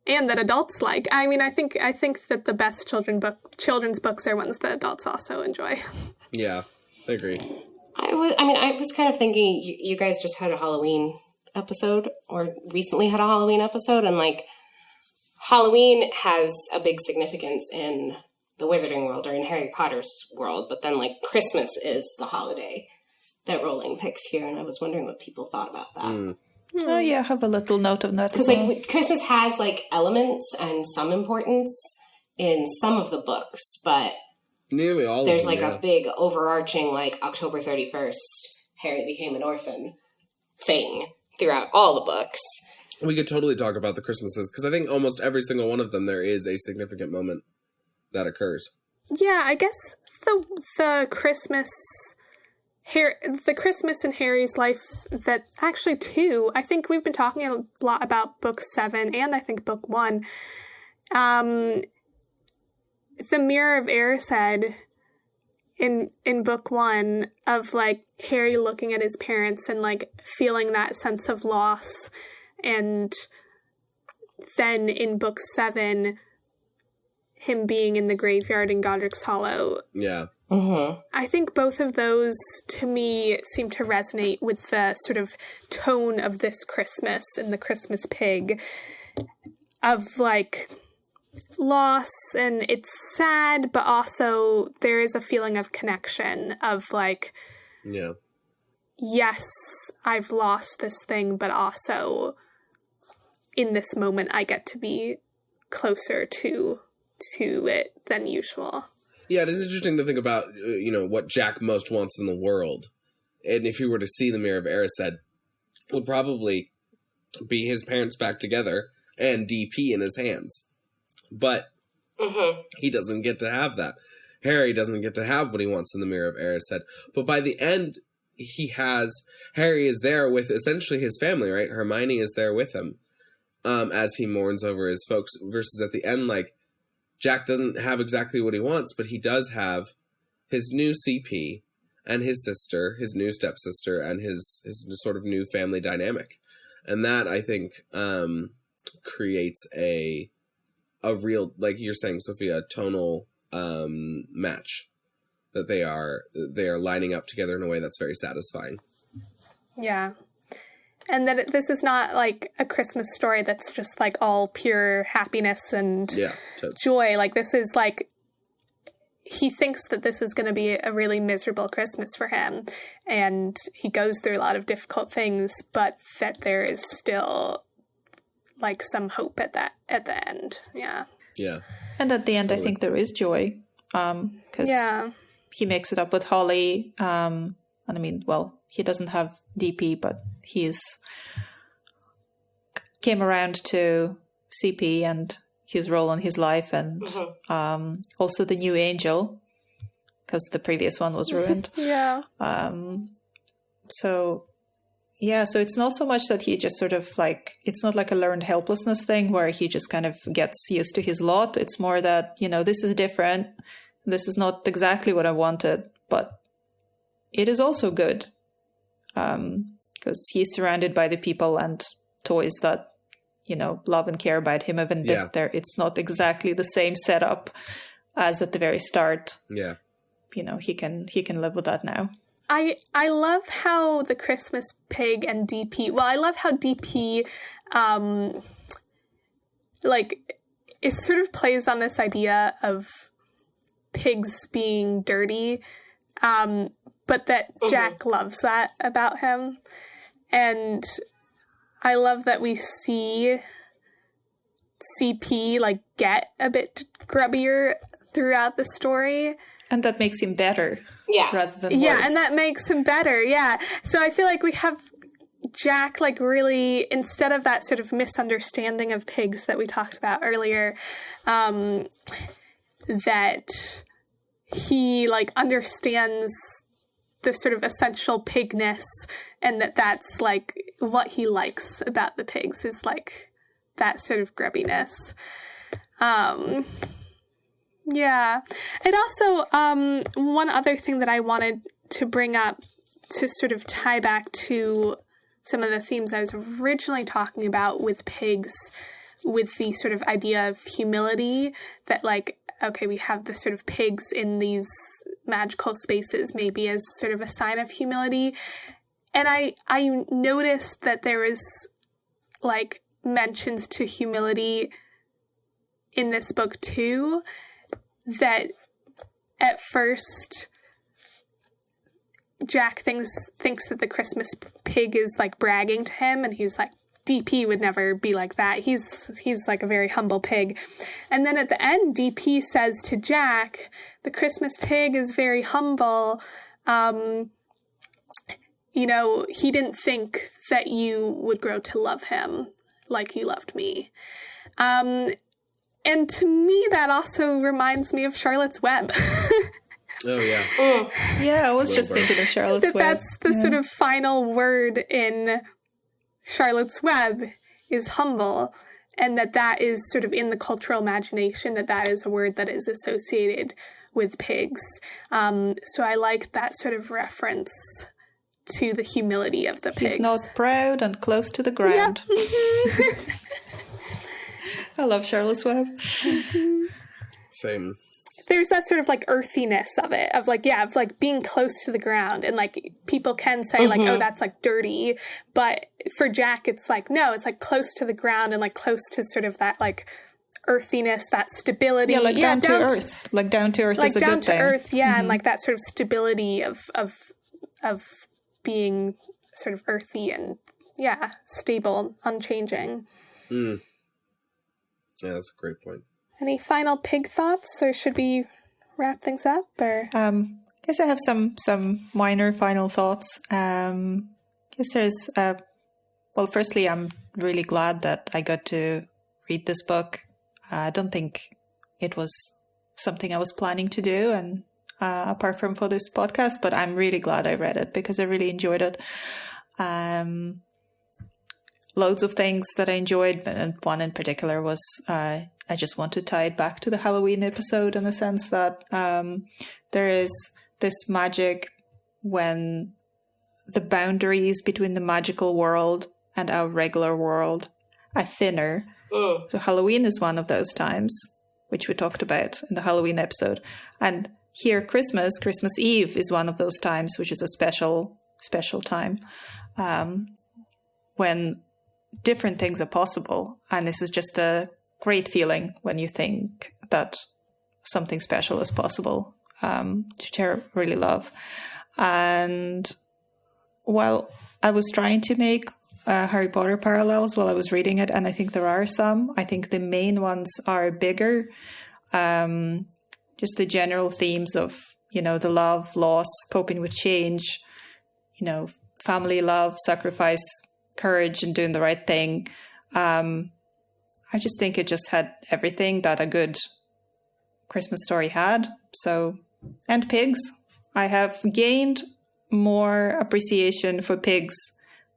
and that adults like. I mean, I think that the best children's books are ones that adults also enjoy. Yeah, I agree. I was kind of thinking you guys just had a Halloween episode or recently had a Halloween episode, and like Halloween has a big significance in the Wizarding world or in Harry Potter's world, but then like Christmas is the holiday that Rowling picks here, and I was wondering what people thought about that. Oh yeah, I have a little note of that. Because like Christmas has like elements and some importance in some of the books, but nearly all there's of them, like a big overarching like October 31st, Harry became an orphan thing throughout all the books. We could totally talk about the Christmases, because I think almost every single one of them there is a significant moment that occurs. Yeah, I guess the Christmas in Harry's life, that actually too, I think we've been talking a lot about book 7 and I think book 1. The Mirror of Erised in book 1 of like Harry looking at his parents and like feeling that sense of loss. And then in book 7, him being in the graveyard in Godric's Hollow. Yeah. Mm-hmm. I think both of those, to me, seem to resonate with the sort of tone of this Christmas and the Christmas Pig of, like, loss, and it's sad, but also there is a feeling of connection of, like, yeah, yes, I've lost this thing, but also in this moment I get to be closer to it than usual. Yeah, it is interesting to think about, what Jack most wants in the world. And if he were to see the Mirror of Erised, would probably be his parents back together and DP in his hands. But he doesn't get to have that. Harry doesn't get to have what he wants in the Mirror of Erised. But by the end, Harry is there with essentially his family, right? Hermione is there with him as he mourns over his folks, versus at the end, like, Jack doesn't have exactly what he wants, but he does have his new CP and his sister, his new stepsister, and his sort of new family dynamic. And that, I think, creates a real, like you're saying, Sophia, tonal match that they are lining up together in a way that's very satisfying. Yeah. And that this is not like a Christmas story that's just like all pure happiness and joy. Like this is like, he thinks that this is going to be a really miserable Christmas for him. And he goes through a lot of difficult things, but that there is still like some hope at the end. Yeah. Yeah. And at the end, I think there is joy. Because he makes it up with Holly. And I mean, well, he doesn't have DP, but he's came around to CP and his role in his life, and also the new angel, because the previous one was ruined. So it's not so much that he just sort of like, it's not like a learned helplessness thing where he just kind of gets used to his lot. It's more that, this is different. This is not exactly what I wanted, but it is also good. Because he's surrounded by the people and toys that, love and care about him, even if it's not exactly the same setup as at the very start. Yeah. He can live with that now. I love how the Christmas pig and DP, I love how DP, it sort of plays on this idea of pigs being dirty, but that Jack loves that about him. And I love that we see CP get a bit grubbier throughout the story. And that makes him better. Yeah. Rather than worse. Yeah, and that makes him better, yeah. So I feel like we have Jack really, instead of that sort of misunderstanding of pigs that we talked about earlier, that he understands the sort of essential pigness, and that's what he likes about the pigs is that sort of grubbiness. Yeah. And also, one other thing that I wanted to bring up to sort of tie back to some of the themes I was originally talking about with pigs, with the sort of idea of humility, that okay, we have the sort of pigs in these magical spaces maybe as sort of a sign of humility. And I noticed that there is mentions to humility in this book too, that at first Jack thinks that the Christmas pig is bragging to him, and he's DP would never be like that. He's a very humble pig. And then at the end, DP says to Jack, the Christmas pig is very humble. He didn't think that you would grow to love him like you loved me. And to me, that also reminds me of Charlotte's Web. Oh, yeah. Yeah, I was just thinking of Charlotte's Web. That's the sort of final word in Charlotte's Web is humble, and that is sort of in the cultural imagination, that is a word that is associated with pigs. So I like that sort of reference to the humility of the pigs. He's not proud and close to the ground. Yep. I love Charlotte's Web. Same. There's that sort of earthiness of it, of being close to the ground, and people can say oh, that's dirty, but for Jack it's no, it's close to the ground and close to sort of that earthiness, that stability. Yeah, down to earth. Down to earth is a good thing. Down to earth, yeah, and that sort of stability of being sort of earthy and stable, unchanging. Mm. Yeah, that's a great point. Any final pig thoughts, or should we wrap things up? Or guess I have some minor final thoughts. Guess there's firstly, I'm really glad that I got to read this book. I don't think it was something I was planning to do, and apart from for this podcast, but I'm really glad I read it because I really enjoyed it. Loads of things that I enjoyed, and one in particular was I just want to tie it back to the Halloween episode in the sense that there is this magic when the boundaries between the magical world and our regular world are thinner. So Halloween is one of those times, which we talked about in the Halloween episode. And here, Christmas Eve is one of those times, which is a special time when different things are possible. And this is just a great feeling when you think that something special is possible, which I really love. And while I was trying to make Harry Potter parallels while I was reading it, and I think there are some, I think the main ones are bigger. Just the general themes of, the love, loss, coping with change, family, love, sacrifice, courage, and doing the right thing. I just think it just had everything that a good Christmas story had. So, and pigs. I have gained more appreciation for pigs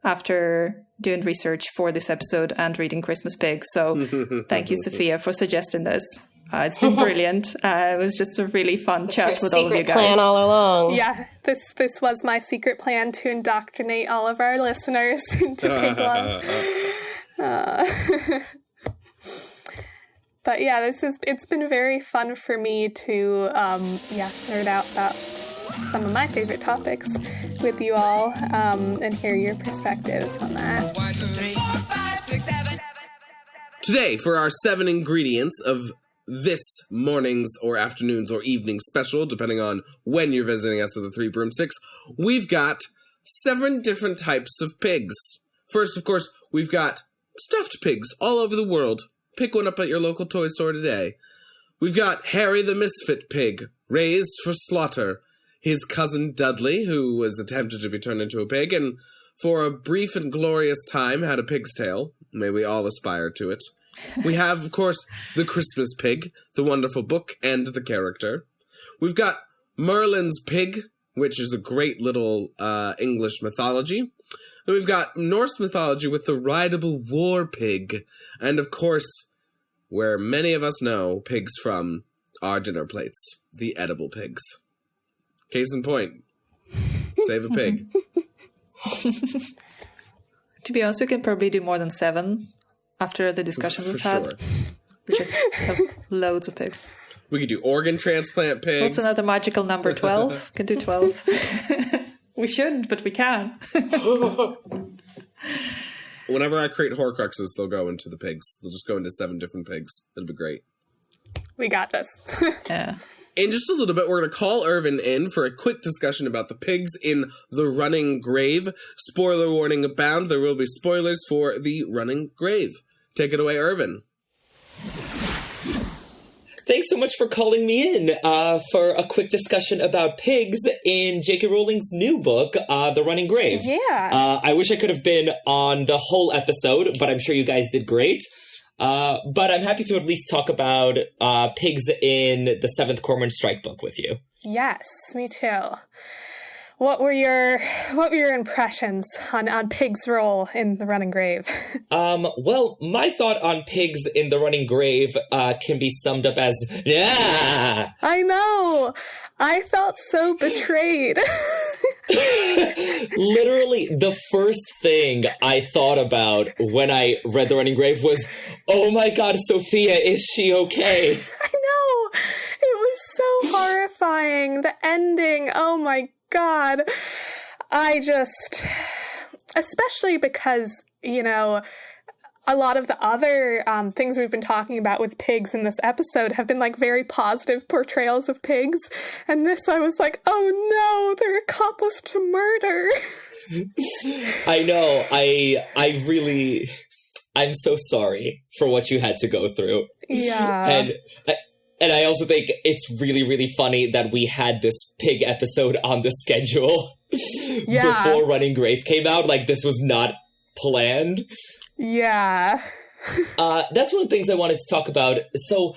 after doing research for this episode and reading Christmas Pigs. So thank you, Sophia, for suggesting this. It's been brilliant. It was just a really fun chat with all of you guys. Secret plan all along. Yeah, this was my secret plan to indoctrinate all of our listeners into pig love. But yeah, it's been very fun for me to nerd out about some of my favorite topics with you all and hear your perspectives on that. 1, 2, 3, 4, 5, 6, 7. Today, for our 7 ingredients of this morning's or afternoon's or evening special, depending on when you're visiting us at the Three Broomsticks, we've got 7 different types of pigs. First, of course, we've got stuffed pigs all over the world. Pick one up at your local toy store today. We've got Harry the Misfit pig, raised for slaughter. His cousin Dudley, who was attempted to be turned into a pig, and for a brief and glorious time had a pig's tail. May we all aspire to it. We have, of course, The Christmas Pig, the wonderful book and the character. We've got Merlin's Pig, which is a great little English mythology. Then we've got Norse mythology with the rideable war pig. And, of course, where many of us know pigs from, our dinner plates, the edible pigs. Case in point, save a pig. To be honest, we can probably do more than 7 after the discussion we've had. Sure. We just have loads of pigs. We could do organ transplant pigs. What's another magical number? 12? Can do 12. We shouldn't, but we can. Whenever I create Horcruxes, they'll go into the pigs. They'll just go into 7 different pigs. It'll be great. We got this. Yeah. In just a little bit, we're going to call Irvin in for a quick discussion about the pigs in The Running Grave. Spoiler warning abound. There will be spoilers for The Running Grave. Take it away, Irvin. Thanks so much for calling me in for a quick discussion about pigs in J.K. Rowling's new book, The Running Grave. Yeah. I wish I could have been on the whole episode, but I'm sure you guys did great. But I'm happy to at least talk about pigs in the 7th Cormoran Strike book with you. Yes, me too. What were your impressions on Pig's role in The Running Grave? Well, my thought on pigs in The Running Grave can be summed up as, yeah! I know! I felt so betrayed. Literally, the first thing I thought about when I read The Running Grave was, oh my god, Sophia, is she okay? I know! It was so horrifying. The ending, oh my god. Especially because, a lot of the other things we've been talking about with pigs in this episode have been like very positive portrayals of pigs. And this, I was like, oh no, they're accomplice to murder. I know. I'm so sorry for what you had to go through. Yeah. And I also think it's really, really funny that we had this pig episode on the schedule before Running Grave came out. Like, this was not planned. Yeah. That's one of the things I wanted to talk about. So,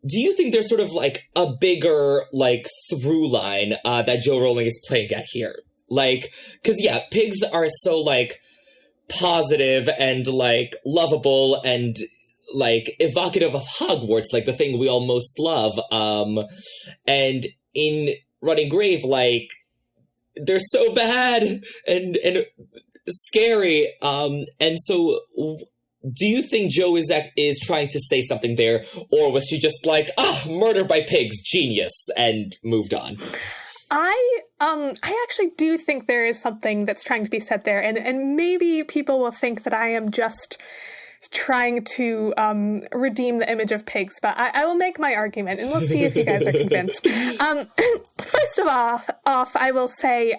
do you think there's sort of, like, a bigger, like, through line that Joe Rowling is playing at here? Like, because, yeah, pigs are so, like, positive and, like, lovable and, like, evocative of Hogwarts, like, the thing we all most love. And in Running Grave, like, they're so bad and scary. And so, do you think Jo is trying to say something there, or was she just like, murder by pigs, genius, and moved on? I actually do think there is something that's trying to be said there, and maybe people will think that I am just trying to redeem the image of pigs, but I will make my argument, and we'll see if you guys are convinced. First of all, I will say,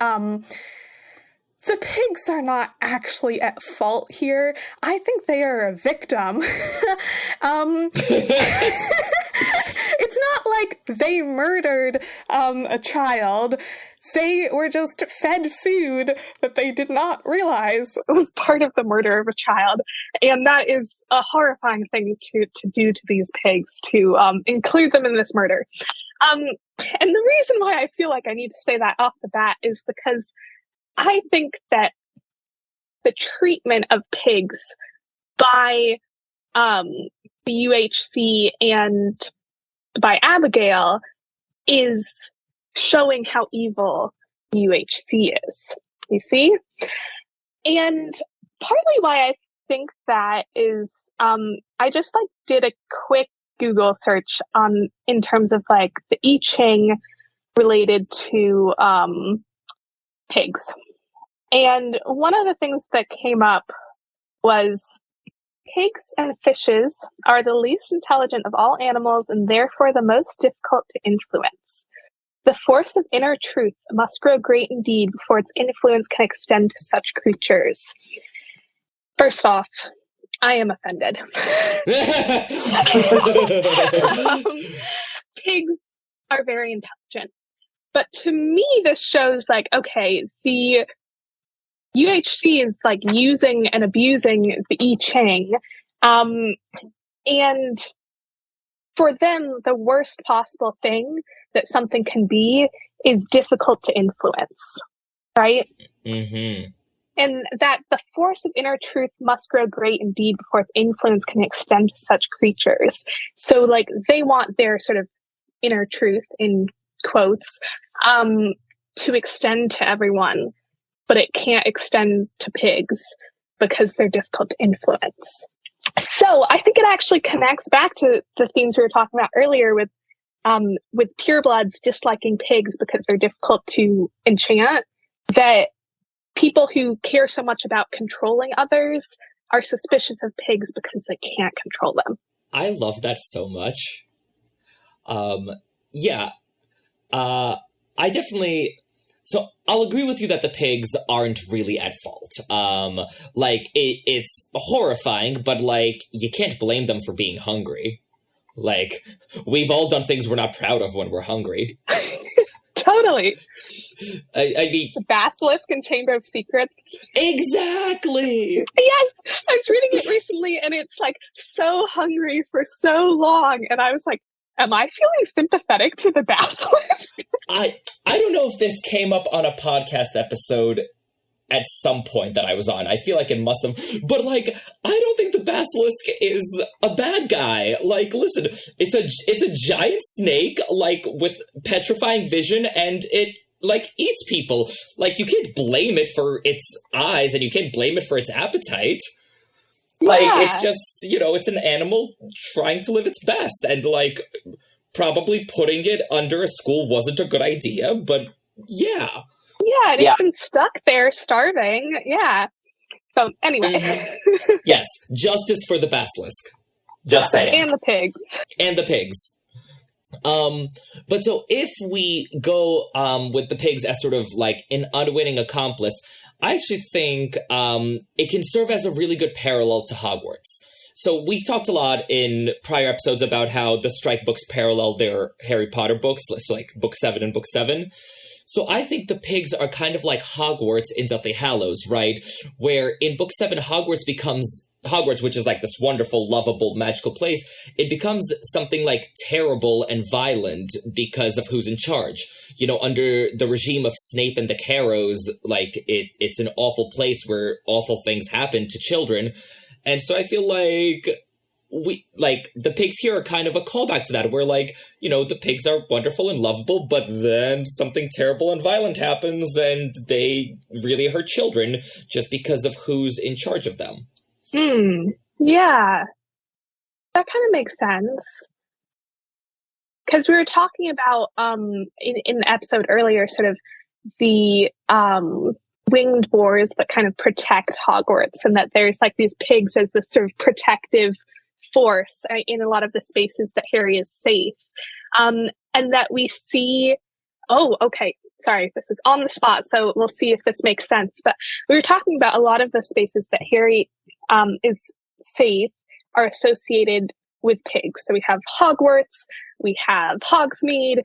the pigs are not actually at fault here. I think they are a victim. It's not like they murdered a child. They were just fed food that they did not realize was part of the murder of a child. And that is a horrifying thing to do to these pigs, to include them in this murder. And the reason why I feel like I need to say that off the bat is because I think that the treatment of pigs by the UHC and by Abigail is showing how evil UHC is. You see? And partly why I think that is, I just did a quick Google search in terms of the I Ching related to pigs. And one of the things that came up was pigs and fishes are the least intelligent of all animals and therefore the most difficult to influence. The force of inner truth must grow great indeed before its influence can extend to such creatures. First off, I am offended. Pigs are very intelligent. But to me, this shows okay, the UHC is using and abusing the I Ching. And for them, the worst possible thing that something can be is difficult to influence, right? Mm-hmm. And that the force of inner truth must grow great indeed before its influence can extend to such creatures. So they want their sort of inner truth, in quotes, to extend to everyone, but it can't extend to pigs because they're difficult to influence. So I think it actually connects back to the themes we were talking about earlier with purebloods disliking pigs because they're difficult to enchant, that people who care so much about controlling others are suspicious of pigs because they can't control them. I love that so much. I definitely... So I'll agree with you that the pigs aren't really at fault. It's horrifying, but you can't blame them for being hungry. We've all done things we're not proud of when we're hungry. Totally. I mean... The Basilisk and Chamber of Secrets. Exactly! Yes! I was reading it recently, and it's so hungry for so long, and I was like, am I feeling sympathetic to the Basilisk? I don't know if this came up on a podcast episode at some point that I was on. I feel like it must have. But, I don't think the Basilisk is a bad guy. Listen, it's a giant snake, with petrifying vision, and it, eats people. You can't blame it for its eyes, and you can't blame it for its appetite. It's just, it's an animal trying to live its best, and, probably putting it under a school wasn't a good idea, but yeah. Yeah, and it's been stuck there starving. Yeah. So, anyway. Mm-hmm. Yes, justice for the Basilisk. Just saying. And the pigs. And the pigs. But so if we go with the pigs as sort of an unwitting accomplice, I actually think it can serve as a really good parallel to Hogwarts. So we've talked a lot in prior episodes about how the Strike books parallel their Harry Potter books, so Book 7 and Book 7. So I think the pigs are kind of like Hogwarts in Deathly Hallows, right? Where in Book 7, Hogwarts, which is this wonderful, lovable, magical place, it becomes something terrible and violent because of who's in charge. Under the regime of Snape and the Carrows, it's an awful place where awful things happen to children. And so I feel the pigs here are kind of a callback to that, where the pigs are wonderful and lovable, but then something terrible and violent happens and they really hurt children just because of who's in charge of them. Yeah, that kind of makes sense. Because we were talking about in the episode earlier, sort of the winged boars that kind of protect Hogwarts, and that there's like these pigs as this sort of protective force in a lot of the spaces that Harry is safe, and that we see. Oh, okay. Sorry, this is on the spot, so we'll see if this makes sense. But we were talking about a lot of the spaces that Harry is safe are associated with pigs. So we have Hogwarts, we have Hogsmeade,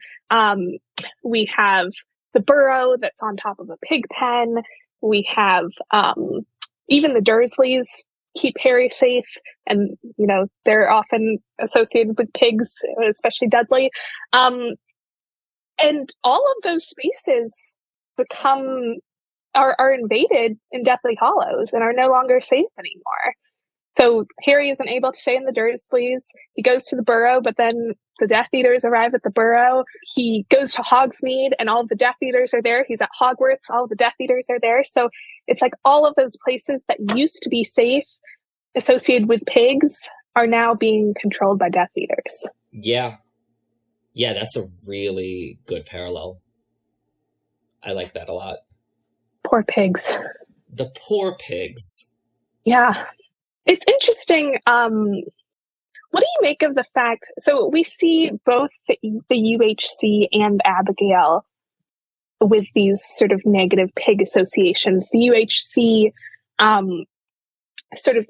we have the burrow that's on top of a pig pen. We have even the Dursleys keep Harry safe, and they're often associated with pigs, especially Dudley. And all of those spaces are invaded in Deathly Hallows and are no longer safe anymore. So Harry isn't able to stay in the Dursleys. He goes to the Burrow, but then the Death Eaters arrive at the Burrow. He goes to Hogsmeade, and all of the Death Eaters are there. He's at Hogwarts. All of the Death Eaters are there. So it's like all of those places that used to be safe, associated with pigs, are now being controlled by Death Eaters. Yeah. Yeah, that's a really good parallel. I like that a lot. Poor pigs. The poor pigs. Yeah. It's interesting. What do you make of the fact? So we see both the UHC and Abigail with these sort of negative pig associations. The UHC sort of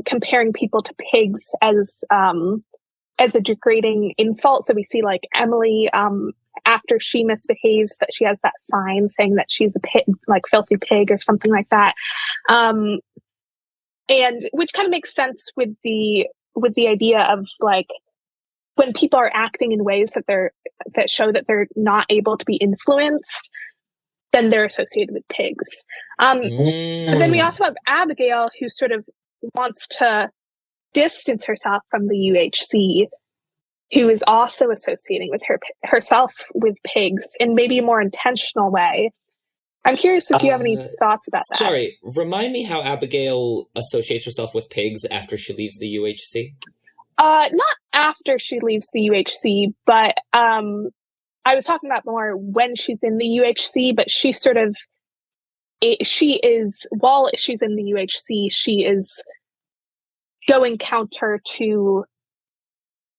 comparing people to pigs as a degrading insult. So we see like Emily, after she misbehaves, that she has that sign saying that she's a pig, like filthy pig or something like that. And which kind of makes sense with the idea of like when people are acting in ways that show that they're not able to be influenced, then they're associated with pigs. But then we also have Abigail, who sort of wants to distance herself from the UHC, who is also associating with herself with pigs in maybe a more intentional way. I'm curious if you have any thoughts about that. Sorry, remind me how Abigail associates herself with pigs after she leaves the UHC? Not after she leaves the UHC, but I was talking about more when she's in the UHC, but she sort of, while she's in the UHC, she is going counter to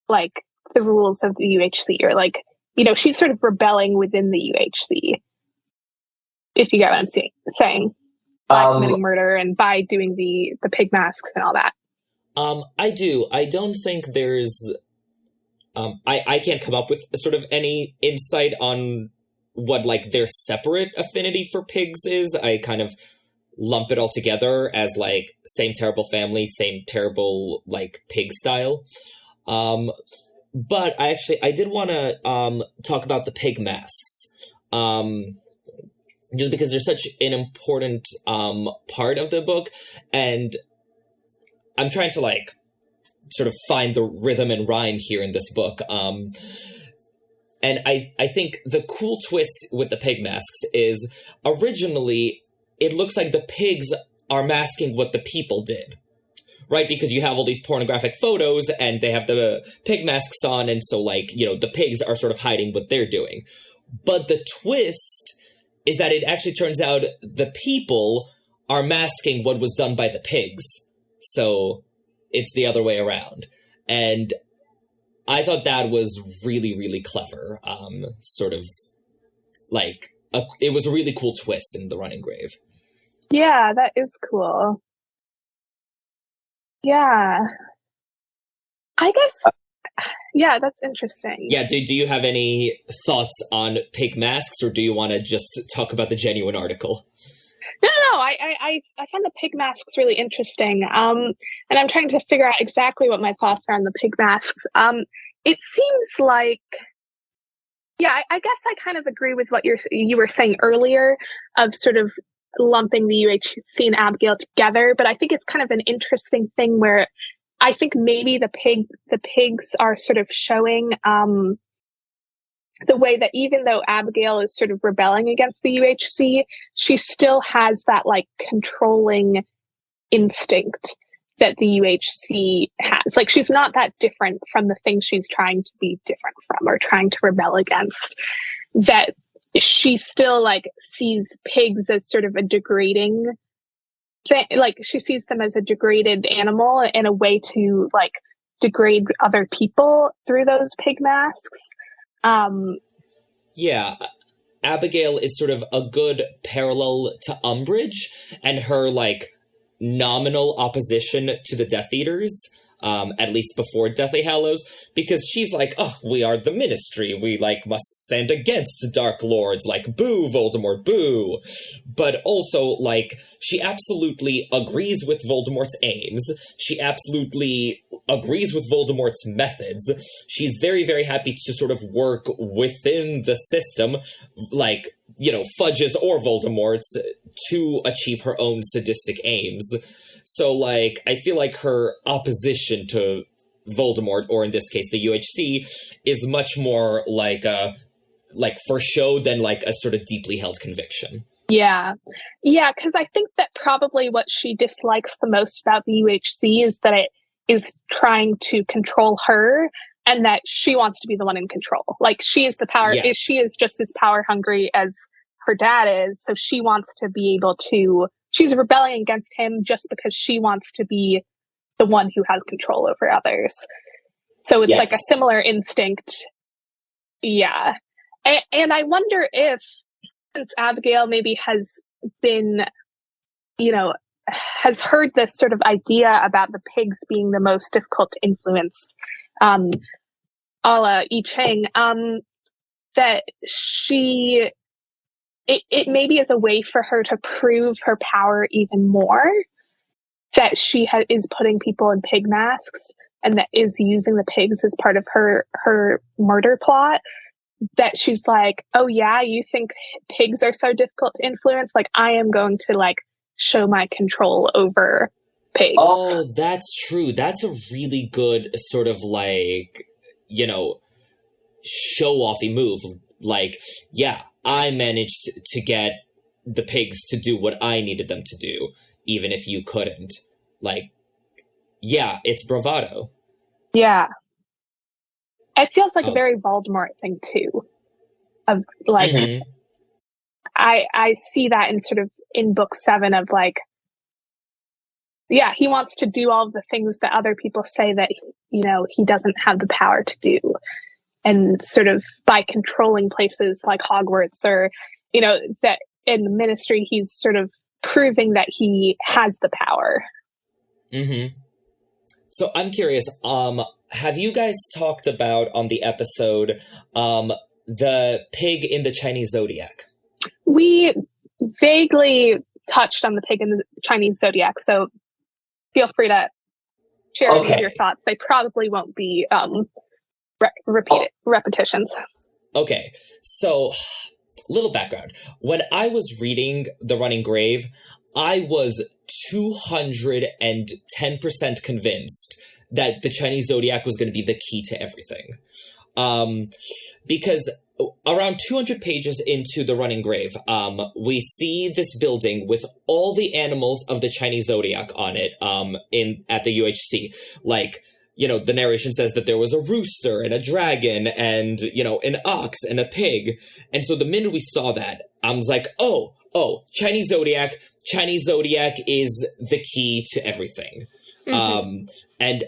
like the rules of the UHC, or like, she's sort of rebelling within the UHC. If you get what I'm saying, by committing murder and by doing the pig masks and all that. I do. I don't think there's. I can't come up with sort of any insight on what like their separate affinity for pigs is. I kind of lump it all together as like same terrible family, same terrible like pig style. But I did want to talk about the pig masks. Just because they're such an important part of the book, and I'm trying to like sort of find the rhythm and rhyme here in this book. And I think the cool twist with the pig masks is originally it looks like the pigs are masking what the people did, right? Because you have all these pornographic photos and they have the pig masks on, and so like, the pigs are sort of hiding what they're doing. But the twist is that it actually turns out the people are masking what was done by the pigs. So it's the other way around. And I thought that was really, really clever. Sort of like, it was a really cool twist in The Running Grave. Yeah, that is cool. Yeah. I guess, yeah, that's interesting. Yeah, do you have any thoughts on pig masks, or do you want to just talk about the genuine article? No, I find the pig masks really interesting. And I'm trying to figure out exactly what my thoughts are on the pig masks. It seems like, yeah, I guess I kind of agree with what you were saying earlier of sort of lumping the UHC and Abigail together. But I think it's kind of an interesting thing where I think maybe the pigs are sort of showing the way that even though Abigail is sort of rebelling against the UHC, she still has that like controlling instinct. that the UHC has. Like, she's not that different from the things she's trying to be different from or trying to rebel against. That she still, like, sees pigs as sort of a degrading thing. Like, she sees them as a degraded animal and a way to, like, degrade other people through those pig masks. Yeah. Abigail is sort of a good parallel to Umbridge and her, like, nominal opposition to the Death Eaters, at least before Deathly Hallows, because she's like, oh, we are the Ministry, we, like, must stand against Dark Lords, like, boo, Voldemort, boo. But also, like, she absolutely agrees with Voldemort's aims, she absolutely agrees with Voldemort's methods, she's very, very happy to sort of work within the system, like, you know, Fudge's or Voldemort's, to achieve her own sadistic aims. So, like, I feel like her opposition to Voldemort, or in this case, the UHC, is much more like for show than like a sort of deeply held conviction. Yeah. Yeah, because I think that probably what she dislikes the most about the UHC is that it is trying to control her and that she wants to be the one in control. Like, she is the power, Yes. she is just as power hungry as her dad is, so she wants to be able to, she's rebelling against him just because she wants to be the one who has control over others. So it's Yes. like a similar instinct. Yeah. And I wonder if, since Abigail maybe has been, you know, has heard this sort of idea about the pigs being the most difficult to influence, a la I Ching, that she, it maybe is a way for her to prove her power even more, that she is putting people in pig masks and that is using the pigs as part of her murder plot. That she's like, oh yeah, you think pigs are so difficult to influence? Like, I am going to, like, show my control over pigs. Oh, that's true. That's a really good sort of, like, you know, show-offy move. Like, yeah, I managed to get the pigs to do what I needed them to do, even if you couldn't. Like, yeah, it's bravado. Yeah. It feels like a very Voldemort thing, too. Of, like, I see that in sort of, in book 7 of, like, yeah, he wants to do all of the things that other people say that, you know, he doesn't have the power to do. And sort of by controlling places like Hogwarts or, you know, that in the Ministry, he's sort of proving that he has the power. So I'm curious, have you guys talked about on the episode the pig in the Chinese Zodiac? We vaguely touched on the pig in the Chinese Zodiac, so feel free to share any of your thoughts. They probably won't be repetitions. Okay, so little background. When I was reading The Running Grave, I was 210% convinced that the Chinese Zodiac was going to be the key to everything. Because around 200 pages into The Running Grave, we see this building with all the animals of the Chinese Zodiac on it at the UHC. Like, you know, the narration says that there was a rooster and a dragon and, you know, an ox and a pig. And so the minute we saw that, I was like, oh, Chinese Zodiac is the key to everything. And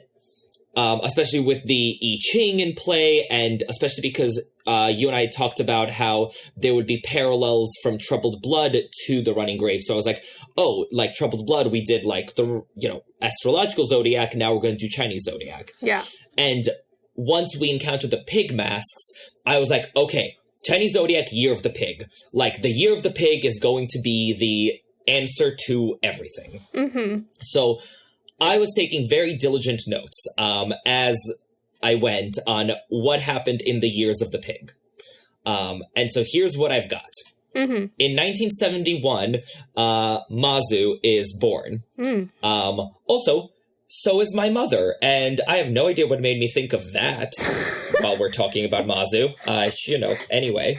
especially with the I Ching in play, and especially because you and I talked about how there would be parallels from Troubled Blood to The Running Grave. So I was like, oh, like Troubled Blood, we did like the, you know, astrological zodiac, now we're going to do Chinese zodiac. Yeah. And once we encountered the pig masks, I was like, okay, Chinese zodiac, Year of the Pig. Like, the Year of the Pig is going to be the answer to everything. So I was taking very diligent notes as I went on what happened in the Years of the Pig. And so here's what I've got. In 1971, Mazu is born. Also, so is my mother, and I have no idea what made me think of that while we're talking about Mazu. You know, anyway.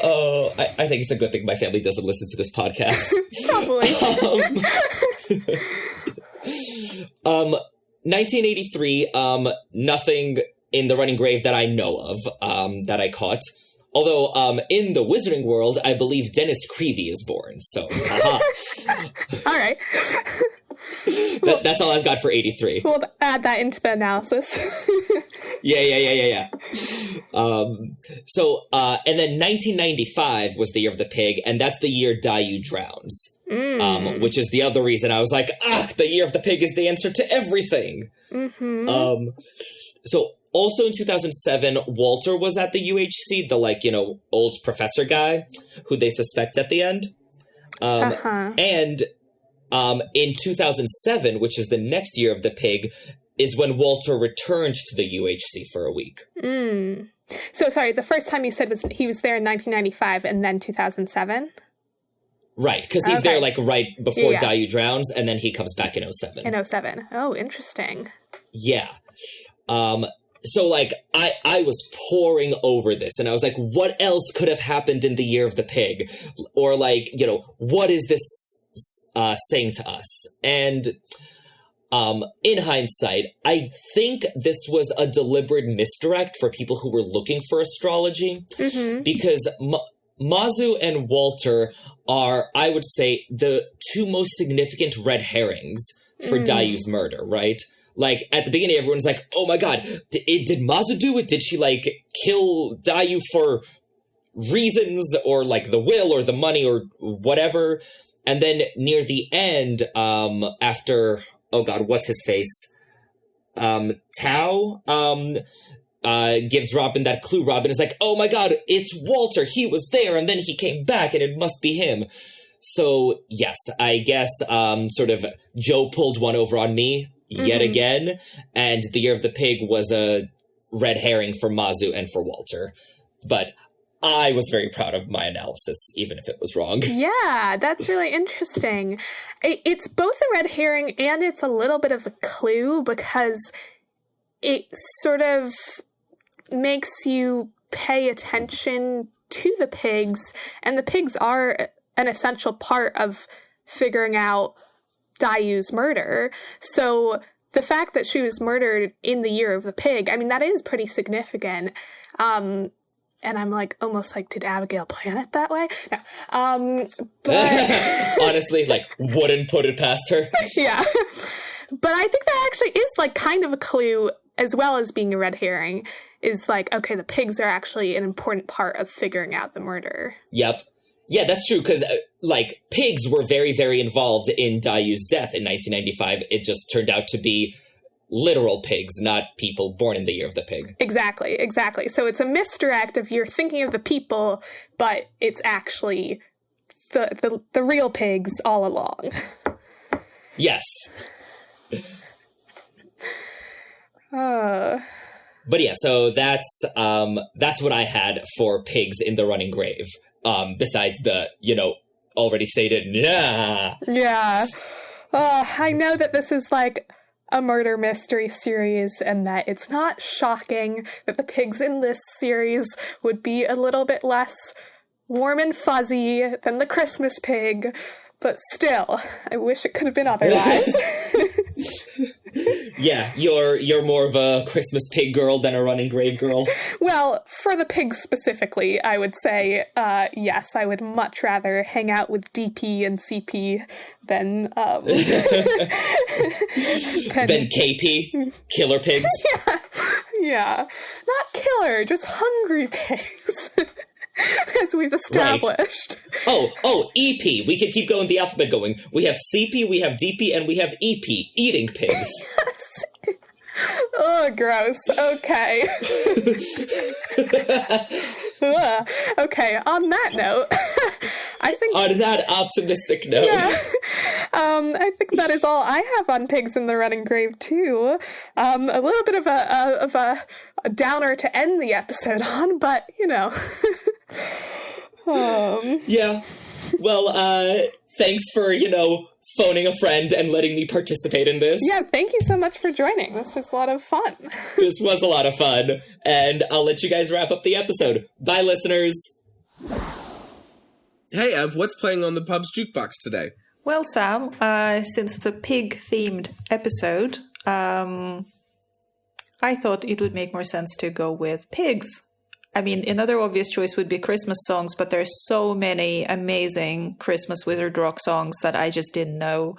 Oh, I think it's a good thing my family doesn't listen to this podcast. Probably. 1983, nothing in the running grave that I know of, that I caught. Although, in the wizarding world, I believe Dennis Creevy is born, so, haha. All right. That's all I've got for 83. We'll add that into the analysis. Yeah. So, and then 1995 was the year of the pig, and that's the year Dayu drowns. Which is the other reason I was like, the year of the pig is the answer to everything. Mm-hmm. So, also in 2007, Walter was at the UHC, the, old professor guy who they suspect at the end. And in 2007, which is the next year of the pig, is when Walter returned to the UHC for a week. So, sorry, the first time you said he was there in 1995 and then 2007? Right, because he's there, right before Dayu drowns, and then he comes back in 07. In 07. Oh, interesting. Yeah. So, I was poring over this, and I was like, what else could have happened in the year of the pig? Or, what is this saying to us? And in hindsight, I think this was a deliberate misdirect for people who were looking for astrology, because Mazu and Walter are, I would say, the two most significant red herrings for Dayu's murder, right? At the beginning, everyone's like, oh my god, did Mazu do it? Did she, kill Dayu for reasons, or, the will, or the money, or whatever? And then near the end, after, oh god, what's his face? Tao, gives Robin that clue. Robin is like, oh my god, it's Walter, he was there, and then he came back, and it must be him. So, yes, I guess, sort of, Joe pulled one over on me, yet again, and the year of the pig was a red herring for Mazu and for Walter. But I was very proud of my analysis, even if it was wrong. Yeah, that's really interesting. It's both a red herring and it's a little bit of a clue, because it sort of makes you pay attention to the pigs, and the pigs are an essential part of figuring out Dayu's murder. So the fact that she was murdered in the year of the pig, I mean, that is pretty significant. And I'm almost did Abigail plan it that way? No. But honestly, wouldn't put it past her. Yeah. But I think that actually is kind of a clue, as well as being a red herring, is okay, the pigs are actually an important part of figuring out the murder. Yep. Yeah, that's true, because, pigs were very, very involved in Dayu's death in 1995. It just turned out to be literal pigs, not people born in the year of the pig. Exactly. So it's a misdirect if you're thinking of the people, but it's actually the real pigs all along. Yes. But yeah, so that's what I had for pigs in the running grave. Besides the, already stated, yeah. Yeah. I know that this is a murder mystery series, and that it's not shocking that the pigs in this series would be a little bit less warm and fuzzy than the Christmas pig, but still, I wish it could have been otherwise. Yeah, you're more of a Christmas pig girl than a running grave girl. Well, for the pigs specifically, I would say, yes, I would much rather hang out with DP and CP than than KP, killer pigs. Yeah, not killer, just hungry pigs. As we've established. Right. Oh, EP. We can keep going the alphabet going. We have CP, we have DP, and we have EP. Eating pigs. Oh, gross. Okay. Okay, on that note, I think... On that optimistic note. Yeah, I think that is all I have on pigs in the running grave, too. A little bit of a downer to end the episode on, but, Yeah. Well, thanks for, phoning a friend and letting me participate in this. Yeah, thank you so much for joining. This was a lot of fun. This was a lot of fun. And I'll let you guys wrap up the episode. Bye, listeners. Hey, Ev, what's playing on the pub's jukebox today? Well, Sam, since it's a pig-themed episode, I thought it would make more sense to go with pigs. I mean, another obvious choice would be Christmas songs, but there's so many amazing Christmas wizard rock songs that I just didn't know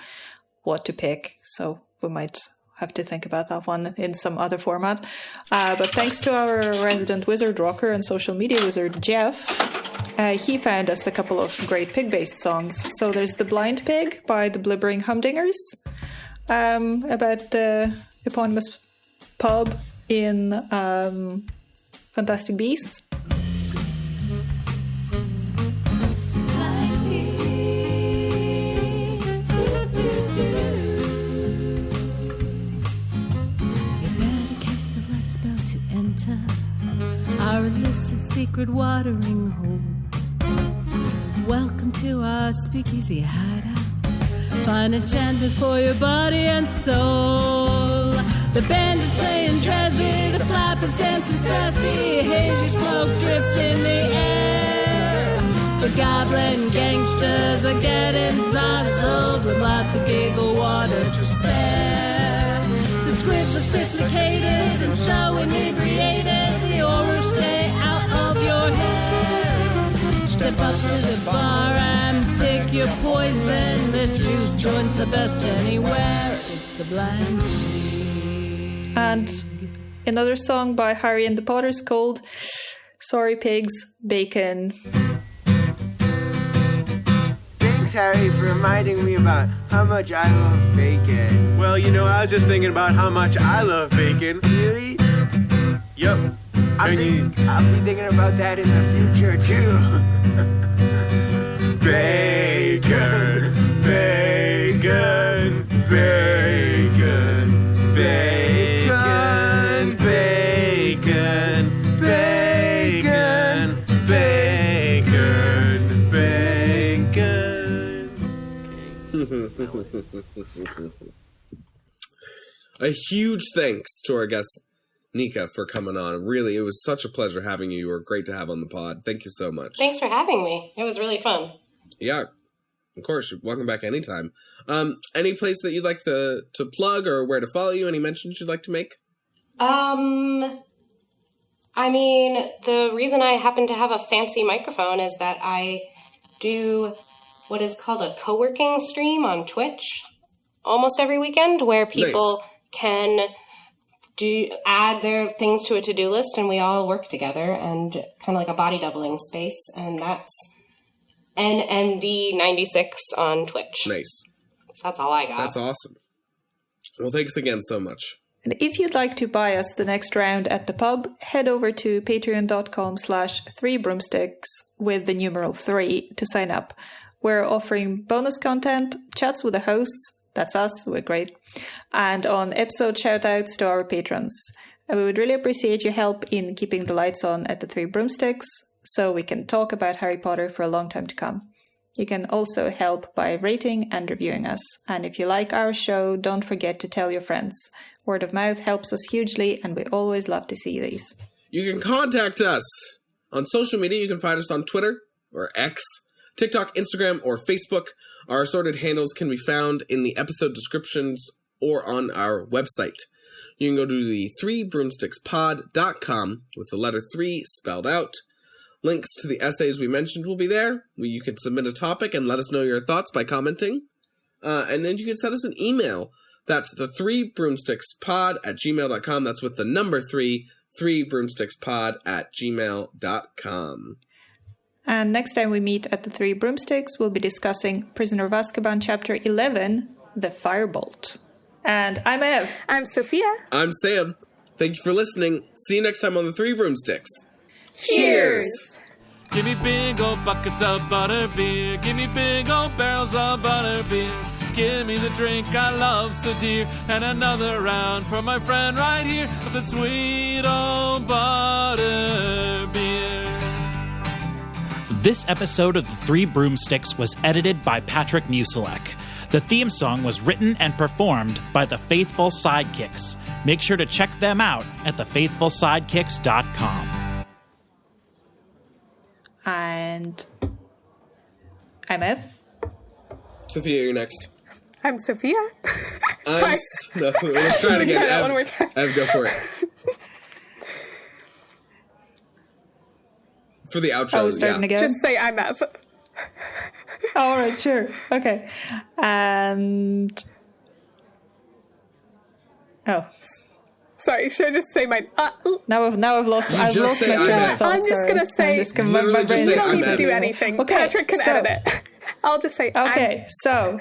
what to pick. So we might have to think about that one in some other format. But thanks to our resident wizard rocker and social media wizard, Jeff, he found us a couple of great pig-based songs. So there's The Blind Pig by the Blibbering Humdingers, about the eponymous pub in Fantastic Beasts. Our illicit secret watering hole. Welcome to our speakeasy hideout. Find enchantment for your body and soul. The band is playing jazzy, the flappers dancing sassy. Hazy smoke drifts in the air. The goblin gangsters are getting zazzled with lots of giggle water to spare. The squibs are spifflicated and so inebriated, the aura stay out of your hair. Step up to the bar and pick your poison. This juice joins the best anywhere. It's the blind pig. And another song by Harry and the Potters called Sorry Pigs, Bacon. Thanks, Harry, for reminding me about how much I love bacon. Well, you know, I was just thinking about how much I love bacon. Really? Yep. I'll be thinking about that in the future, too. Bacon, bacon, bacon, bacon, bacon, bacon, bacon, bacon. A huge thanks to our guest, Nica, for coming on. Really, it was such a pleasure having you. You were great to have on the pod. Thank you so much. Thanks for having me. It was really fun. Yeah, of course. You're welcome back anytime. Any place that you'd like to plug or where to follow you? Any mentions you'd like to make? I mean, the reason I happen to have a fancy microphone is that I do what is called a co-working stream on Twitch almost every weekend, where people can add their things to a to-do list, and we all work together, and kind of like a body doubling space, and that's NMD96 on Twitch. Nice. That's all I got. That's awesome. Well, thanks again so much. And if you'd like to buy us the next round at the pub, head over to patreon.com/3broomsticks with the numeral 3 to sign up. We're offering bonus content, chats with the hosts, that's us, we're great, and on episode shoutouts to our patrons. And we would really appreciate your help in keeping the lights on at the Three Broomsticks, so we can talk about Harry Potter for a long time to come. You can also help by rating and reviewing us. And if you like our show, don't forget to tell your friends. Word of mouth helps us hugely, and we always love to see these. You can contact us on social media. You can find us on Twitter or X, TikTok, Instagram, or Facebook. Our assorted handles can be found in the episode descriptions or on our website. You can go to the 3broomstickspod.com with the letter 3 spelled out. Links to the essays we mentioned will be there, where you can submit a topic and let us know your thoughts by commenting. And then you can send us an email. That's the 3broomstickspod@gmail.com. That's with the number 3, 3broomstickspod@gmail.com. And next time we meet at the Three Broomsticks, we'll be discussing Prisoner of Azkaban Chapter 11, The Firebolt. And I'm Ev. I'm Sophia. I'm Sam. Thank you for listening. See you next time on the Three Broomsticks. Cheers! Give me big old buckets of butter beer. Give me big old barrels of butter beer. Give me the drink I love so dear. And another round for my friend right here of the sweet old butter beer. This episode of The Three Broomsticks was edited by Patrick Musilek. The theme song was written and performed by The Faithful Sidekicks. Make sure to check them out at thefaithfulsidekicks.com. And I'm Ev. Sophia, you're next. I'm Sophia. Sorry. No, let's try it again. Try that one more time. Ev, go for it. For the outro, we're starting again? Just say I'm Ev. All right, sure. Okay. And... Oh. Sorry, should I just say my... Now I've lost my just say train of thought. I'm just going to say... Literally just You say don't I'm need to Ev. do anything. Okay, Patrick can so- edit it. I'll just say... Okay, so...